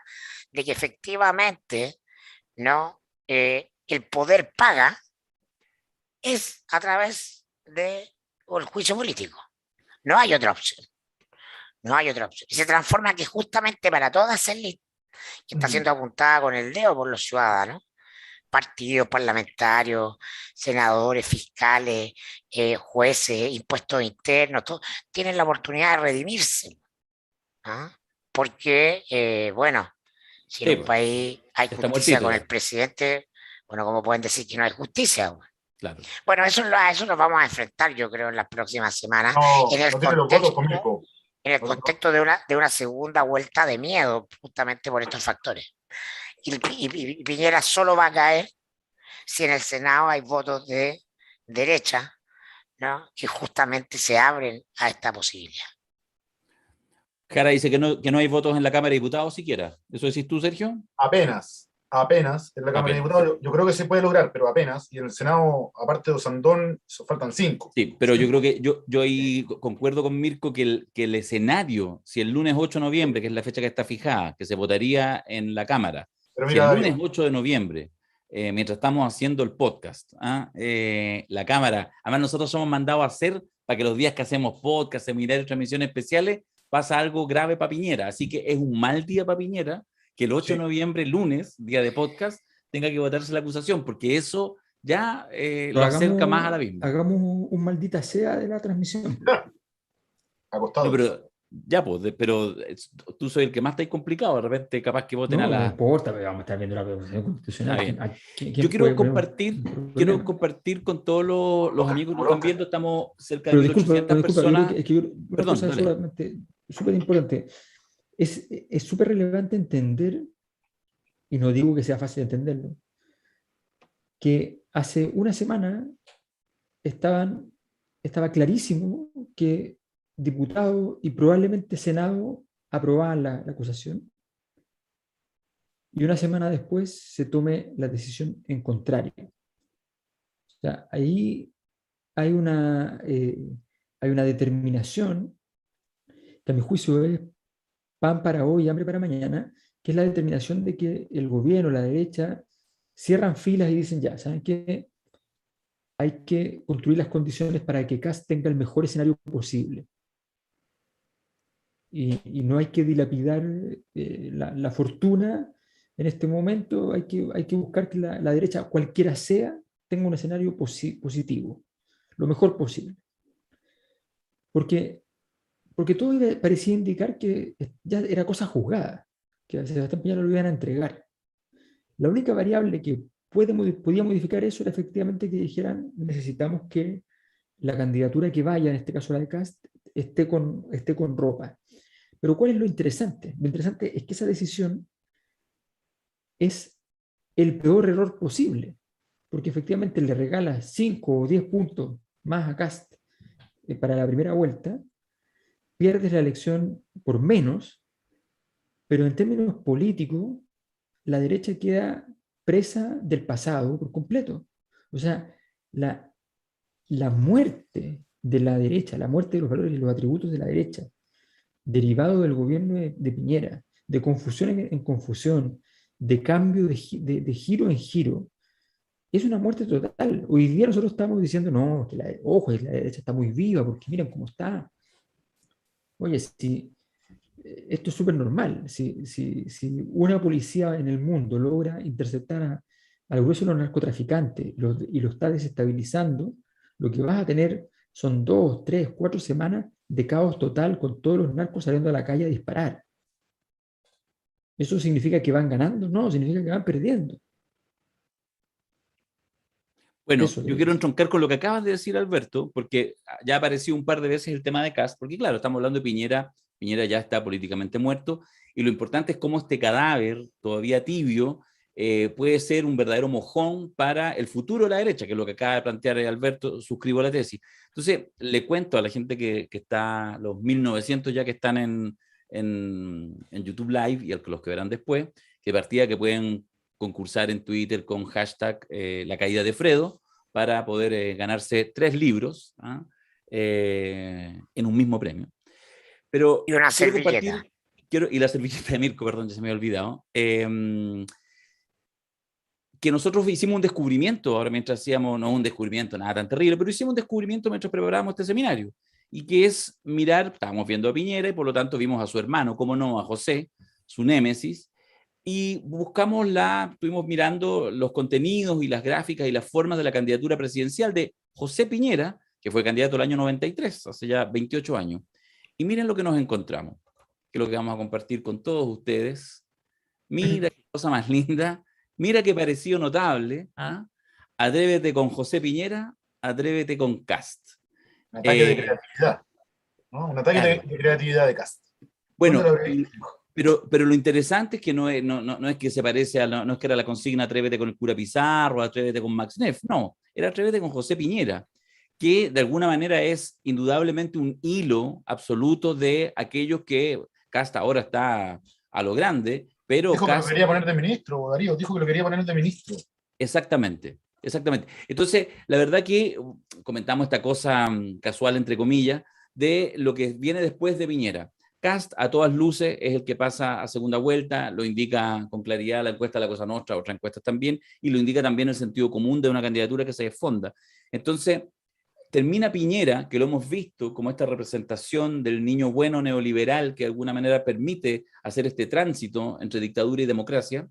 de que efectivamente, ¿no? El poder paga, es a través del juicio político. No hay otra opción. No hay otra opción. Y se transforma que justamente para toda esa élite que está siendo apuntada con el dedo por los ciudadanos, partidos parlamentarios, senadores, fiscales, jueces, impuestos internos, todos tienen la oportunidad de redimirse. Porque, bueno, si en un país hay justicia con el presidente, bueno, ¿cómo pueden decir que no hay justicia? Claro. Bueno, a eso nos vamos a enfrentar, yo creo, en las próximas semanas. En el contexto de una segunda vuelta de miedo, justamente por estos factores. Y Piñera solo va a caer si en el Senado hay votos de derecha, ¿no? Que justamente se abren a esta posibilidad. Jara dice que no hay votos en la Cámara de Diputados siquiera. ¿Eso decís tú, Sergio? Apenas en la Cámara de Diputados. Yo creo que se puede lograr, pero apenas. Y en el Senado, aparte de Osandón, faltan 5. Sí, pero yo creo que yo ahí concuerdo con Mirko que el escenario, si el lunes 8 de noviembre, que es la fecha que está fijada, que se votaría en la Cámara, pero mira, si el lunes 8 de noviembre, mientras estamos haciendo el podcast, la Cámara, además nosotros somos mandados a hacer, para que los días que hacemos podcast, seminarios, transmisiones especiales, pasa algo grave para Piñera. Así que es un mal día para Piñera que el 8 de noviembre, lunes, día de podcast, tenga que votarse la acusación, porque eso ya Pero lo acerca más a la misma. hagamos un maldita sea de la transmisión. Acostado. No, pero ya, pues, tú soy el que más está ahí complicado, de repente capaz que voten No, a no la... importa, pero vamos a estar viendo la Constitución Constitucional. Está bien. ¿Quién Yo puede quiero poner compartir, un quiero problema? compartir con todos los amigos que nos están viendo, estamos cerca de Pero disculpa, 1800 disculpa, yo creo personas. que, una Perdón, cosa dale. solamente súper importante. Es súper relevante entender, y no digo que sea fácil entenderlo, que hace una semana estaba clarísimo que diputados y probablemente Senado aprobaban la acusación, y una semana después se tome la decisión en contrario. O sea, ahí hay una determinación que a mi juicio es pan para hoy y hambre para mañana, que es la determinación de que el gobierno, la derecha, cierran filas y dicen, ya, ¿saben qué? Hay que construir las condiciones para que Kast tenga el mejor escenario posible. Y no hay que dilapidar la fortuna en este momento, hay que buscar que la derecha, cualquiera sea, tenga un escenario positivo, lo mejor posible. Porque todo parecía indicar que ya era cosa juzgada, que a Sebastián Piñera lo iban a entregar. La única variable que podía modificar eso era efectivamente que dijeran, necesitamos que la candidatura que vaya, en este caso la de Kast, esté con ropa. Pero ¿cuál es lo interesante? Lo interesante es que esa decisión es el peor error posible, porque efectivamente le regala 5 o 10 puntos más a Kast para la primera vuelta, pierdes la elección por menos, pero en términos políticos, la derecha queda presa del pasado por completo. O sea, la muerte de la derecha, la muerte de los valores y los atributos de la derecha, derivado del gobierno de Piñera, de confusión en confusión, de cambio de giro en giro, es una muerte total. Hoy día nosotros estamos diciendo, no, que ojo, la derecha está muy viva, porque miren cómo está. Oye, si esto es súper normal. Si una policía en el mundo logra interceptar al grueso de los narcotraficantes y lo está desestabilizando, lo que vas a tener son 2, 3, 4 semanas de caos total con todos los narcos saliendo a la calle a disparar. ¿Eso significa que van ganando? No, significa que van perdiendo. Bueno, Eso yo quiero entroncar con lo que acabas de decir, Alberto, porque ya ha aparecido un par de veces el tema de Kast, porque claro, estamos hablando de Piñera ya está políticamente muerto, y lo importante es cómo este cadáver, todavía tibio, puede ser un verdadero mojón para el futuro de la derecha, que es lo que acaba de plantear Alberto, suscribo la tesis. Entonces, le cuento a la gente que está, los 1900 ya que están en YouTube Live, y a los que verán después, que partida que pueden concursar en Twitter con hashtag La Caída de Fredo, para poder ganarse 3 libros en un mismo premio. Pero y una servilleta. Y la servilleta de Mirko, perdón, ya se me había olvidado. Que nosotros hicimos un descubrimiento, ahora mientras hacíamos, no un descubrimiento, nada tan terrible, pero hicimos un descubrimiento mientras preparábamos este seminario, y que es mirar, estábamos viendo a Piñera, y por lo tanto vimos a su hermano, cómo no, a José, su némesis, y estuvimos mirando los contenidos y las gráficas y las formas de la candidatura presidencial de José Piñera, que fue candidato el año 93, hace ya 28 años. Y miren lo que nos encontramos, que es lo que vamos a compartir con todos ustedes. Mira qué cosa más linda, mira qué parecido notable. Atrévete con José Piñera, atrévete con Kast. Un ataque de creatividad, ¿no? Un ataque claro. de creatividad de Kast. Bueno, pero lo interesante es que no es que se parece no es que era la consigna atrévete con el cura Pizarro, atrévete con Max Neff, no, era atrévete con José Piñera, que de alguna manera es indudablemente un hilo absoluto de aquellos que Kast ahora está a lo grande, pero dijo que lo quería poner de ministro, Darío, dijo que lo quería poner de ministro. Exactamente. Entonces, la verdad que comentamos esta cosa casual, entre comillas, de lo que viene después de Piñera. Kast, a todas luces, es el que pasa a segunda vuelta, lo indica con claridad la encuesta de La Cosa Nostra, otras encuestas también, y lo indica también el sentido común de una candidatura que se desfonda. Entonces, termina Piñera, que lo hemos visto como esta representación del niño bueno neoliberal que de alguna manera permite hacer este tránsito entre dictadura y democracia,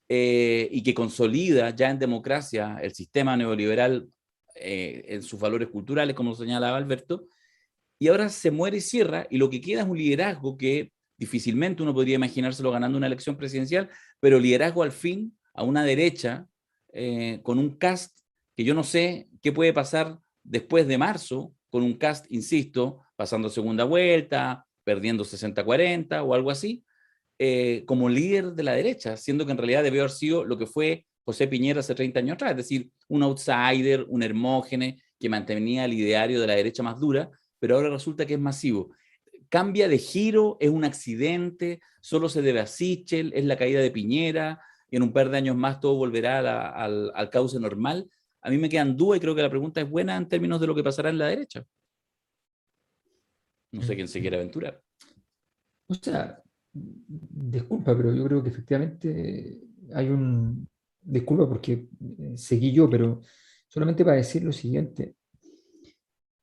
y que consolida ya en democracia el sistema neoliberal en sus valores culturales, como señalaba Alberto, y ahora se muere y cierra, y lo que queda es un liderazgo que difícilmente uno podría imaginárselo ganando una elección presidencial, pero liderazgo al fin a una derecha con un cast que yo no sé qué puede pasar después de marzo, con un cast, insisto, pasando segunda vuelta, perdiendo 60-40 o algo así, como líder de la derecha, siendo que en realidad debió haber sido lo que fue José Piñera hace 30 años atrás, es decir, un outsider, un Hermógenes que mantenía el ideario de la derecha más dura, pero ahora resulta que es masivo. Cambia de giro, es un accidente, solo se debe a Sichel, es la caída de Piñera, y en un par de años más todo volverá al cauce normal. A mí me quedan dudas y creo que la pregunta es buena en términos de lo que pasará en la derecha. No sé quién se quiere aventurar. O sea, disculpa, pero yo creo que efectivamente hay un... Disculpa porque seguí yo, pero solamente para decir lo siguiente.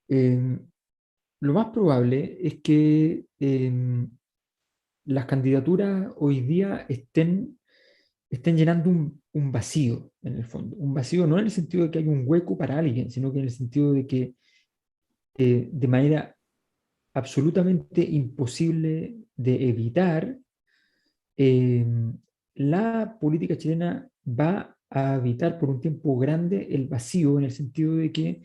Lo más probable es que las candidaturas hoy día estén llenando un vacío, en el fondo. Un vacío no en el sentido de que hay un hueco para alguien, sino que en el sentido de que de manera absolutamente imposible de evitar, eh, la política chilena va a habitar por un tiempo grande el vacío, en el sentido de que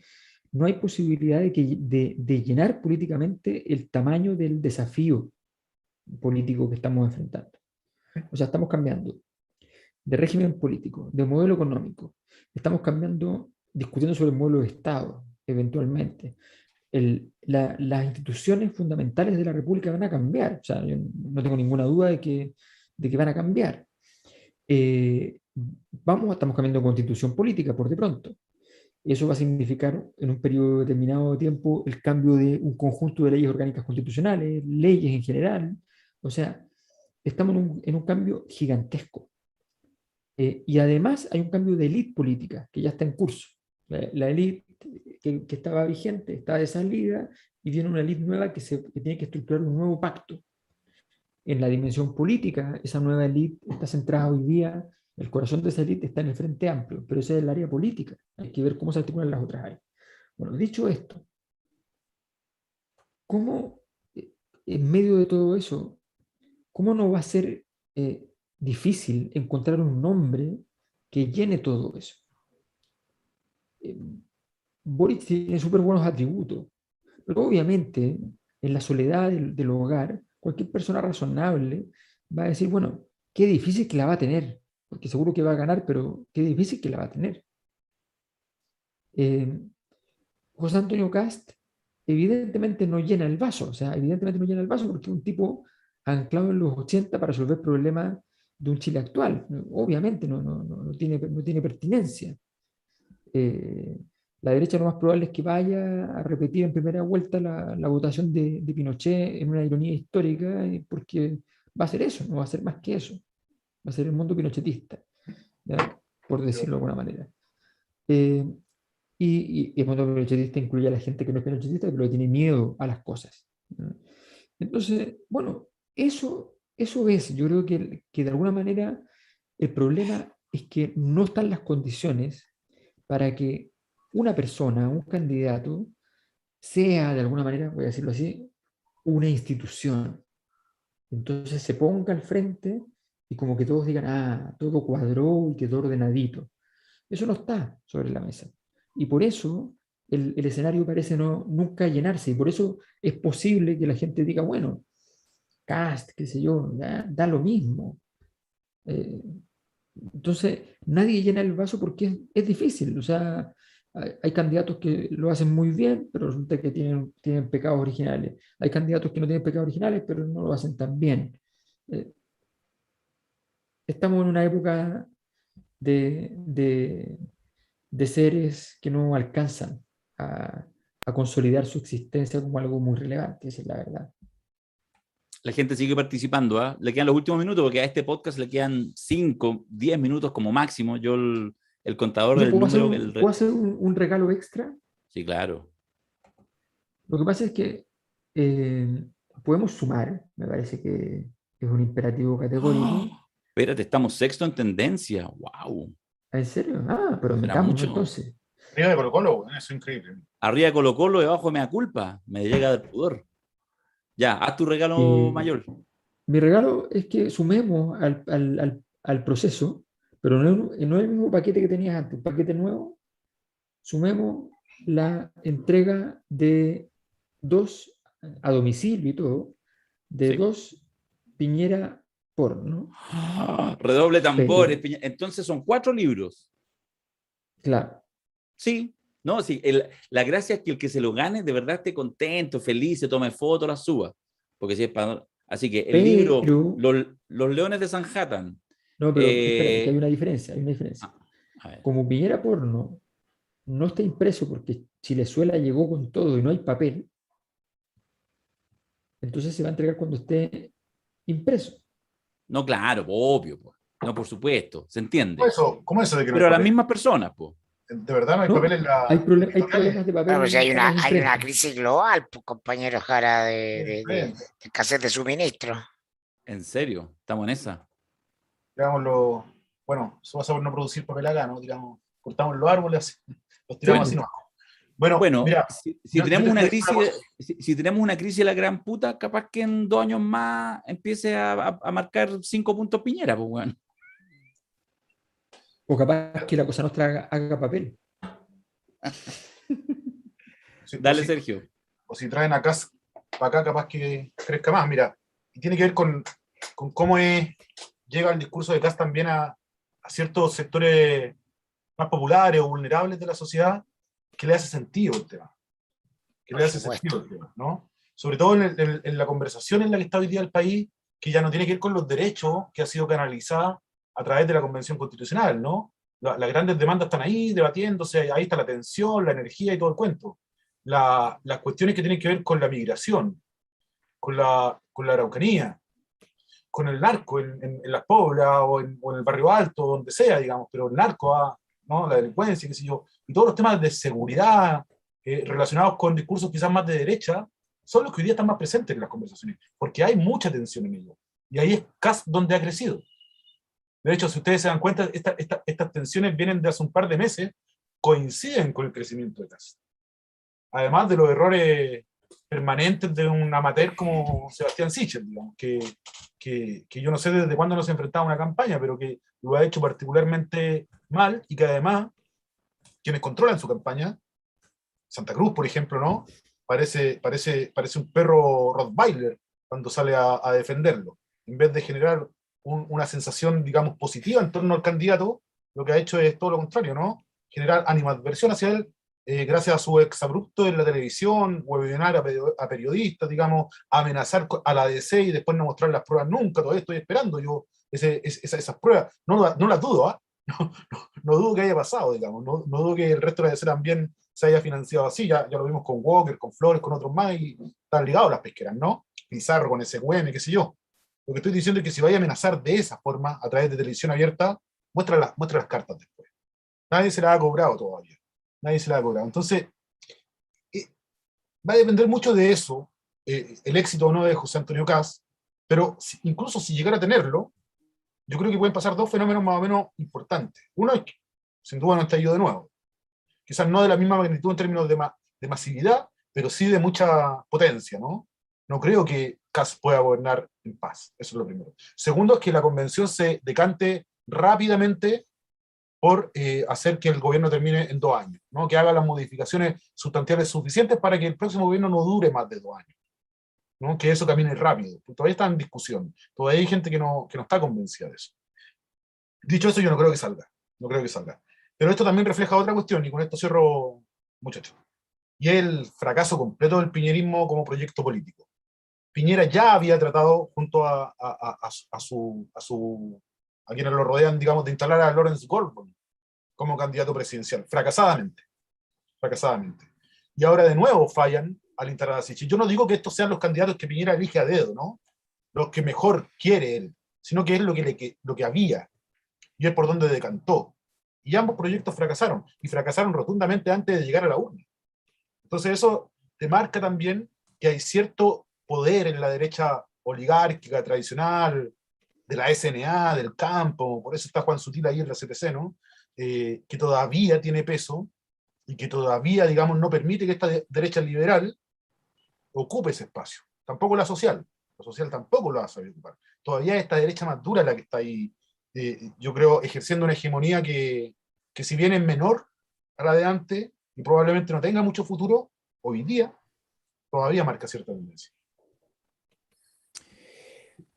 no hay posibilidad de llenar políticamente el tamaño del desafío político que estamos enfrentando. O sea, estamos cambiando de régimen político, de modelo económico, estamos cambiando, discutiendo sobre el modelo de Estado, eventualmente. Las instituciones fundamentales de la República van a cambiar, o sea, yo no tengo ninguna duda de que van a cambiar. Estamos cambiando constitución política por de pronto. Eso va a significar en un periodo determinado de tiempo el cambio de un conjunto de leyes orgánicas constitucionales, leyes en general. O sea, estamos en un cambio gigantesco. Y además hay un cambio de élite política que ya está en curso. La élite que estaba vigente está de salida y viene una élite nueva que tiene que estructurar un nuevo pacto. En la dimensión política, esa nueva élite está centrada hoy día, el corazón de esa élite está en el Frente Amplio, pero ese es el área política. Hay que ver cómo se articulan las otras áreas. Bueno, dicho esto, ¿cómo en medio de todo eso, cómo no va a ser difícil encontrar un nombre que llene todo eso? Boric tiene súper buenos atributos, pero obviamente en la soledad del hogar, cualquier persona razonable va a decir, bueno, qué difícil que la va a tener, porque seguro que va a ganar, pero qué difícil que la va a tener. José Antonio Cast evidentemente no llena el vaso, o sea, evidentemente no llena el vaso porque es un tipo anclado en los 80 para resolver problemas de un Chile actual. Obviamente no tiene pertinencia. La derecha lo más probable es que vaya a repetir en primera vuelta la votación de Pinochet en una ironía histórica, porque va a ser eso, no va a ser más que eso. Va a ser el mundo pinochetista, ¿ya? Por decirlo de alguna manera. Y el mundo pinochetista incluye a la gente que no es pinochetista, pero tiene miedo a las cosas, ¿no? Entonces, bueno, eso es, yo creo que de alguna manera el problema es que no están las condiciones para que una persona, un candidato, sea de alguna manera, voy a decirlo así, una institución. Entonces se ponga al frente y como que todos digan, ah, todo cuadró y quedó ordenadito. Eso no está sobre la mesa. Y por eso el escenario parece nunca llenarse. Y por eso es posible que la gente diga, bueno, Cast, qué sé yo, da lo mismo. Entonces, nadie llena el vaso porque es difícil. O sea, hay candidatos que lo hacen muy bien, pero resulta que tienen pecados originales. Hay candidatos que no tienen pecados originales, pero no lo hacen tan bien. Estamos en una época de seres que no alcanzan a consolidar su existencia como algo muy relevante, esa es la verdad. La gente sigue participando, ¿eh? Le quedan los últimos minutos, porque a este podcast le quedan 5, 10 minutos como máximo. Yo el contador del número... ¿Puedo hacer un regalo extra? Sí, claro. Lo que pasa es que podemos sumar, me parece que es un imperativo categórico. Espérate, estamos sexto en tendencia. ¡Wow! ¿En serio? Ah, pero Será metamos mucho. entonces. Arriba de Colo-Colo, eso es increíble. Arriba de Colo-Colo, debajo me da culpa. Me llega del pudor. Ya, haz tu regalo Y mayor. mi regalo es que sumemos al proceso, pero no es el mismo paquete que tenías antes, un paquete nuevo, sumemos la entrega de 2 a domicilio y todo, de Sí. 2 Piñera porno. Redoble tambores. Pero, Entonces son 4 libros. claro, Sí. No, sí. La gracia es que el que se lo gane de verdad esté contento, feliz, se tome fotos, las suba. Porque si es para... Así que el libro pero, Los Leones de Sanhattan. no, pero espérate, que hay una diferencia, hay una diferencia. A ver. Como Piñera porno no está impreso porque Chilezuela llegó con todo y no hay papel, entonces se va a entregar cuando esté impreso. No, claro, obvio. Po. No, por supuesto. Se entiende. ¿Cómo eso de que no hay Pero a las papel? mismas personas, pues. ¿De verdad no hay ¿No? papel en la Hay editoriales? problemas de papel. Claro, pues si hay para las hay una imprentas. crisis global, pues, compañero Jara, de Bien, escasez de suministro. En serio, estamos en esa. digámoslo, bueno, eso pasa por no producir papel acá, ¿no? Digamos, cortamos los árboles, así, los tiramos Bueno. así nomás. Bueno, Bueno, mira, si yo tenemos te una quiero crisis, decir una cosa. si tenemos una crisis de la gran puta, capaz que en 2 años más empiece a marcar 5 puntos Piñera, pues bueno. O capaz que la Cosa Nostra haga papel. Dale, Sergio. O si traen acá, para acá, capaz que crezca más. Mira, y tiene que ver con cómo llega el discurso de Kast también a ciertos sectores más populares o vulnerables de la sociedad, que le hace sentido el tema. Que le Por hace supuesto. sentido el tema, ¿no? Sobre todo en la conversación en la que está hoy día el país, que ya no tiene que ver con los derechos, que ha sido canalizada a través de la Convención Constitucional, ¿no? Las grandes demandas están ahí debatiéndose, ahí está la tensión, la energía y todo el cuento. Las cuestiones que tienen que ver con la migración, con la Araucanía, con el narco en las poblas o en el barrio alto, donde sea, digamos, pero el narco, ¿no? La delincuencia, qué sé yo, y todos los temas de seguridad relacionados con discursos quizás más de derecha, son los que hoy día están más presentes en las conversaciones, porque hay mucha tensión en ello. Y ahí es casi donde ha crecido. De hecho, si ustedes se dan cuenta, estas tensiones vienen de hace un par de meses, coinciden con el crecimiento de Kast. Además de los errores permanentes de un amateur como Sebastián Sichel, digamos, que yo no sé desde cuándo nos enfrentaba a una campaña, pero que lo ha hecho particularmente mal, y que además quienes controlan su campaña, Santa Cruz, por ejemplo, ¿no? Parece un perro Rottweiler cuando sale a defenderlo. En vez de generar una sensación, digamos, positiva en torno al candidato, lo que ha hecho es todo lo contrario, ¿no? Generar animadversión hacia él, gracias a su exabrupto en la televisión, webinar a periodistas, digamos, amenazar a la DC y después no mostrar las pruebas nunca. Todavía estoy esperando yo esas pruebas. No las dudo, ¿ah? No dudo que haya pasado, digamos. No dudo que el resto de la DC también se haya financiado así. Ya lo vimos con Walker, con Flores, con otros más, y están ligados las pesqueras, ¿no? Pizarro con SQM, qué sé yo. Lo que estoy diciendo es que si vaya a amenazar de esa forma, a través de televisión abierta, muestra las cartas después. Nadie se la ha cobrado todavía. Nadie se la ha cobrado. Entonces, va a depender mucho de eso, el éxito o no de José Antonio Kast, pero incluso si llegara a tenerlo, yo creo que pueden pasar 2 fenómenos más o menos importantes. Uno es que, sin duda, no estallido de nuevo. Quizás no de la misma magnitud en términos de masividad, pero sí de mucha potencia, ¿no? No creo que Kast pueda gobernar en paz. Eso es lo primero. Segundo es que la convención se decante rápidamente por hacer que el gobierno termine en 2 años, ¿no? Que haga las modificaciones sustanciales suficientes para que el próximo gobierno no dure más de 2 años, ¿no? Que eso camine rápido. Todavía está en discusión. Todavía hay gente que no está convencida de eso. Dicho eso, yo no creo que salga. No creo que salga. Pero esto también refleja otra cuestión, y con esto cierro, muchachos. Y es el fracaso completo del piñerismo como proyecto político. Piñera ya había tratado, junto a quienes lo rodean, digamos, de instalar a Lawrence Goldborn como candidato presidencial, fracasadamente. Y ahora de nuevo fallan al instalar a Sichel. Yo no digo que estos sean los candidatos que Piñera elige a dedo, ¿no? Los que mejor quiere él, sino que es lo que había, y es por donde decantó. Y ambos proyectos fracasaron, y fracasaron rotundamente antes de llegar a la urna. Entonces eso te marca también que hay cierto poder en la derecha oligárquica, tradicional, de la SNA, del campo, por eso está Juan Sutil ahí en la CPC, ¿no? Que todavía tiene peso y que todavía, digamos, no permite que esta derecha liberal ocupe ese espacio. Tampoco la social tampoco lo va a saber ocupar. Todavía esta derecha más dura es la que está ahí, yo creo, ejerciendo una hegemonía que si bien es menor a la de antes y probablemente no tenga mucho futuro, hoy día todavía marca cierta tendencia.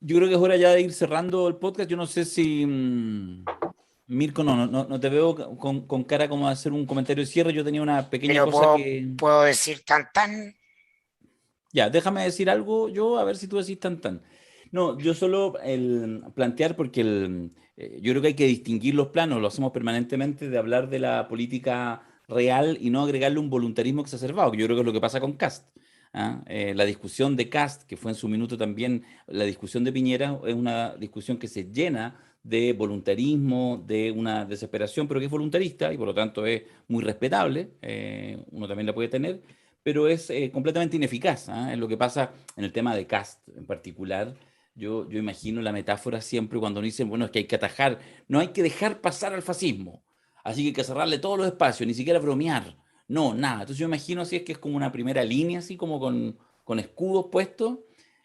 Yo creo que es hora ya de ir cerrando el podcast. Yo no sé si, Mirko, no te veo con cara como de hacer un comentario de cierre. Yo tenía una pequeña Pero cosa que... puedo decir tan. Ya, déjame decir algo yo, a ver si tú decís tan. No, yo solo plantear, porque yo creo que hay que distinguir los planos, lo hacemos permanentemente, de hablar de la política real y no agregarle un voluntarismo exacerbado, que yo creo que es lo que pasa con Kast. ¿Ah? La discusión de Kast, que fue en su minuto también la discusión de Piñera, es una discusión que se llena de voluntarismo, de una desesperación, pero que es voluntarista y por lo tanto es muy respetable, uno también la puede tener, pero es completamente ineficaz. ¿Ah? Es lo que pasa en el tema de Kast en particular. Yo imagino la metáfora siempre cuando dicen, bueno, es que hay que atajar, no hay que dejar pasar al fascismo, así que hay que cerrarle todos los espacios, ni siquiera bromear, no, nada. Entonces yo imagino así es que es como una primera línea, así como con escudos puestos,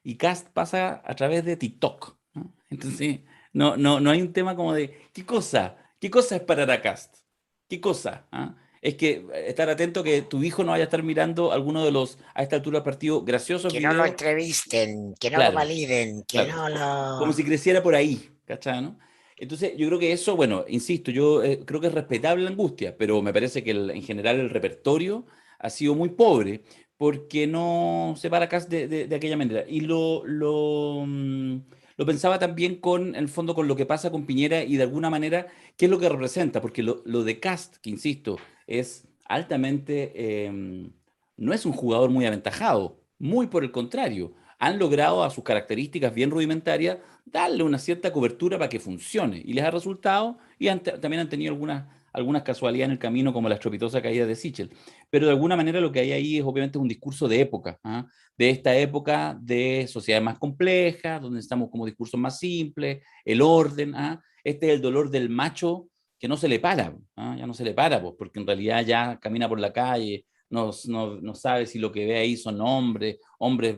y Kast pasa a través de TikTok, ¿no? Entonces no hay un tema como de, ¿qué cosa es parar a Kast? ¿Qué cosa? ¿Ah? Es que estar atento que tu hijo no vaya a estar mirando alguno de los, a esta altura del partido, graciosos Que no lo videos. entrevisten, que no lo Claro, validen, que claro. no Como lo... si creciera por ahí, ¿cachai? ¿No? Entonces, yo creo que eso, bueno, insisto, yo creo que es respetable la angustia, pero me parece que en general el repertorio ha sido muy pobre porque no se para acá de aquella manera. Y lo pensaba también en el fondo, con lo que pasa con Piñera y de alguna manera, qué es lo que representa, porque lo de Kast, que insisto, es altamente, no es un jugador muy aventajado, muy por el contrario. Han logrado a sus características bien rudimentarias darle una cierta cobertura para que funcione. Y les ha resultado, y también han tenido algunas casualidades en el camino, como la estrepitosa caída de Sichel. Pero de alguna manera lo que hay ahí es obviamente un discurso de época, ¿ah? De esta época de sociedades más complejas, donde estamos como discursos más simples, el orden, ¿ah? Este es el dolor del macho que no se le para, ¿ah? Ya no se le para, pues, porque en realidad ya camina por la calle, no sabe si lo que ve ahí son hombres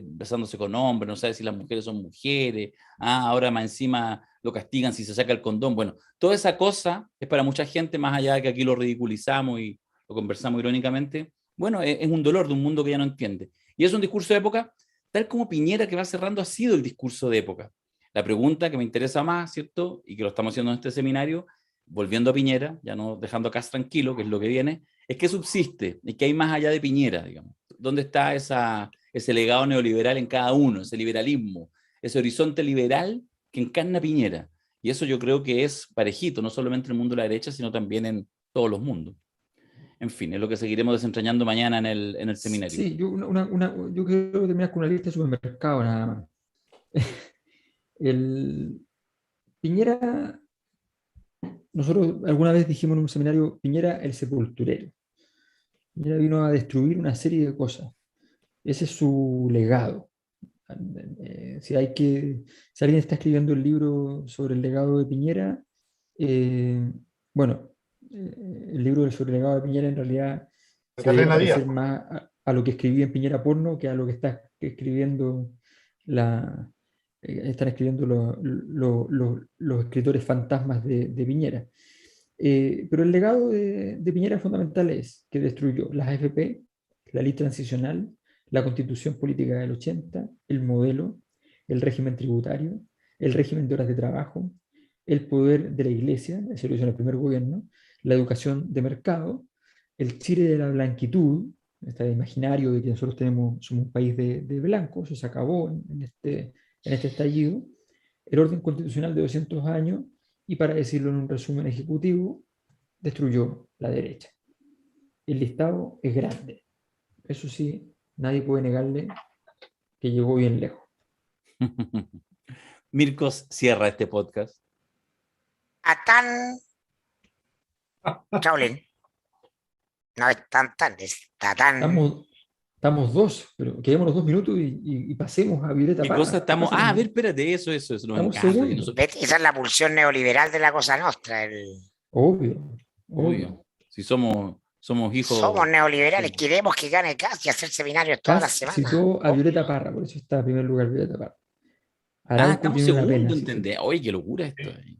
besándose con hombres, no sabe si las mujeres son mujeres, ahora más encima lo castigan si se saca el condón. Bueno, toda esa cosa es para mucha gente, más allá de que aquí lo ridiculizamos y lo conversamos irónicamente, bueno, es un dolor de un mundo que ya no entiende. Y es un discurso de época, tal como Piñera, que va cerrando, ha sido el discurso de época. La pregunta que me interesa más, ¿cierto? Y que lo estamos haciendo en este seminario, volviendo a Piñera, ya no dejando a Kast tranquilo, que es lo que viene, es que subsiste, es que hay más allá de Piñera, digamos. ¿Dónde está ese legado neoliberal en cada uno, ese liberalismo, ese horizonte liberal que encarna Piñera? Y eso yo creo que es parejito, no solamente en el mundo de la derecha, sino también en todos los mundos. En fin, es lo que seguiremos desentrañando mañana en el seminario. Sí, yo quiero terminar con una lista de supermercados nada más. Piñera, nosotros alguna vez dijimos en un seminario, Piñera el sepulturero. Piñera vino a destruir una serie de cosas. Ese es su legado. Si alguien está escribiendo el libro sobre el legado de Piñera, bueno, el libro sobre el legado de Piñera en realidad se debe parecer más a lo que escribí en Piñera Porno que a lo que está escribiendo están escribiendo los escritores fantasmas de Piñera. Pero el legado de Piñera fundamental es que destruyó las AFP, la ley transicional, la constitución política del 80, el modelo, el régimen tributario, el régimen de horas de trabajo, el poder de la iglesia, eso lo hizo en el primer gobierno, la educación de mercado, el Chile de la blanquitud, este imaginario de que nosotros somos un país de blancos, eso se acabó en este estallido, el orden constitucional de 200 años, y para decirlo en un resumen ejecutivo, destruyó la derecha. El listado es grande. Eso sí, nadie puede negarle que llegó bien lejos. Mirko cierra este podcast. Shaolin. No es tan, es tan. Estamos dos, pero quedémonos 2 minutos y pasemos a Violeta ¿Qué Parra. cosa estamos? Pasa Ah, a con- ver, espérate, eso, nos Estamos encanta. segundos. Y nosotros- ¿Ves? Esa es la pulsión neoliberal de la cosa nostra. Obvio, obvio. obvio, si somos hijos. Somos neoliberales, Sí. queremos que gane Kast y hacer seminarios todas las Kass semanas. citó a Violeta Parra, por eso está en primer lugar Violeta Parra. Ah, Arauco estamos tiene una segundos, pena. sí, ¿entendés? Oye, qué locura esto. Sí.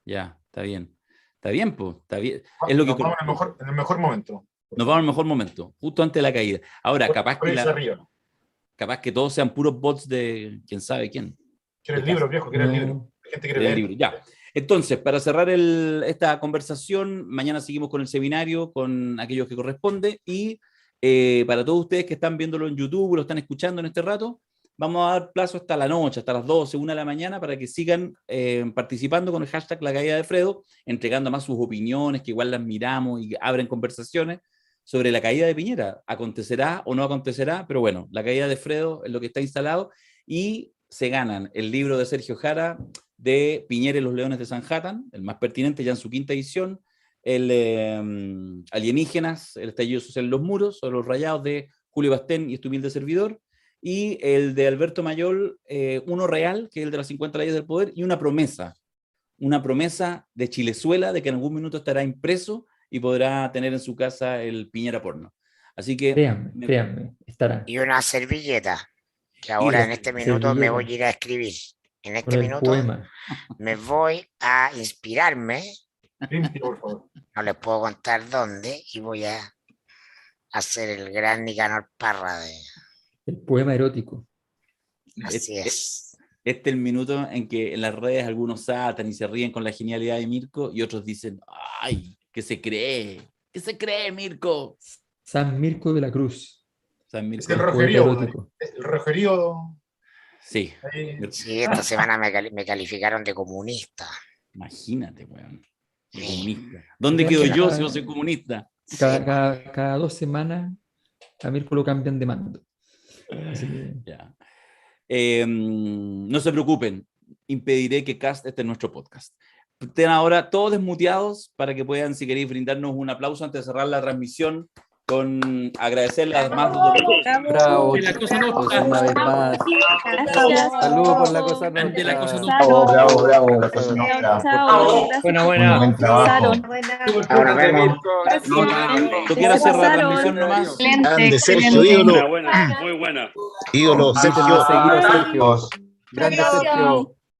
Ya, está bien. Está bien, pues, está bien. Es lo que Nos vamos en el mejor momento. nos vamos al mejor momento, justo antes de la caída. Ahora, capaz Por que, irse arriba. capaz que todos sean puros bots de quién sabe quién. Quiere el libro, viejo, quiere el libro. No, La gente quiere Del leer. libro. Ya. Entonces, para cerrar esta conversación, mañana seguimos con el seminario, con aquellos que corresponde, y para todos ustedes que están viéndolo en YouTube, lo están escuchando en este rato, vamos a dar plazo hasta la noche, hasta las 12, 1 de la mañana, para que sigan participando con el hashtag La Caída de Fredo, entregando más sus opiniones, que igual las miramos y abren conversaciones sobre la caída de Piñera. ¿Acontecerá o no acontecerá? Pero bueno, la caída de Fredo es lo que está instalado, y se ganan el libro de Sergio Jara de Piñera y los Leones de Sanhattan, el más pertinente ya en su 5ª edición, el Alienígenas, el estallido social en los muros, o los rayados de Julio Bastén y este humilde servidor, y el de Alberto Mayol, uno real, que es el de las 50 leyes del poder, y una promesa de Chilezuela, de que en algún minuto estará impreso y podrá tener en su casa el Piñera porno. Así que... créanme, estará. Y una servilleta, que ahora la en este minuto me servilleta. voy a ir a escribir. En este Con el minuto poema. me voy a inspirarme, Limpio, por favor. no les puedo contar dónde, y voy a hacer el gran Nicanor Parra de... El poema erótico. Así es. Este es el minuto en que en las redes algunos saltan y se ríen con la genialidad de Mirko, y otros dicen, ¡ay! ¿Qué se cree? ¿Qué se cree, Mirko? San Mirko de la Cruz. San Es Mirko. el poeta rojerío. erótico. El rojerío. Sí, ahí. Sí, esta semana me calificaron de comunista. imagínate, weón. De Sí. comunista. ¿Dónde quedo yo si no soy comunista? Cada 2 semanas a Mirko lo cambian de mando. Así que, Ya. No se preocupen, impediré que Cast esté en nuestro podcast. Estén ahora todos desmuteados para que puedan, si queréis, brindarnos un aplauso antes de cerrar la transmisión, con agradecerle además Bravo, de la cosa chicos, nostra. una vez más. Saludos por la cosa Ante la cosa nostra. nostra. Bravo, bravo, la cosa nostra. Buena, Muy buen trabajo. Ahora nos vemos. ¿Tú quieres cerrar la transmisión nomás? Grande, Sergio, ídolo. Muy buena. Ídolo, Sergio. Sergio. Sergio. Grande Sergio.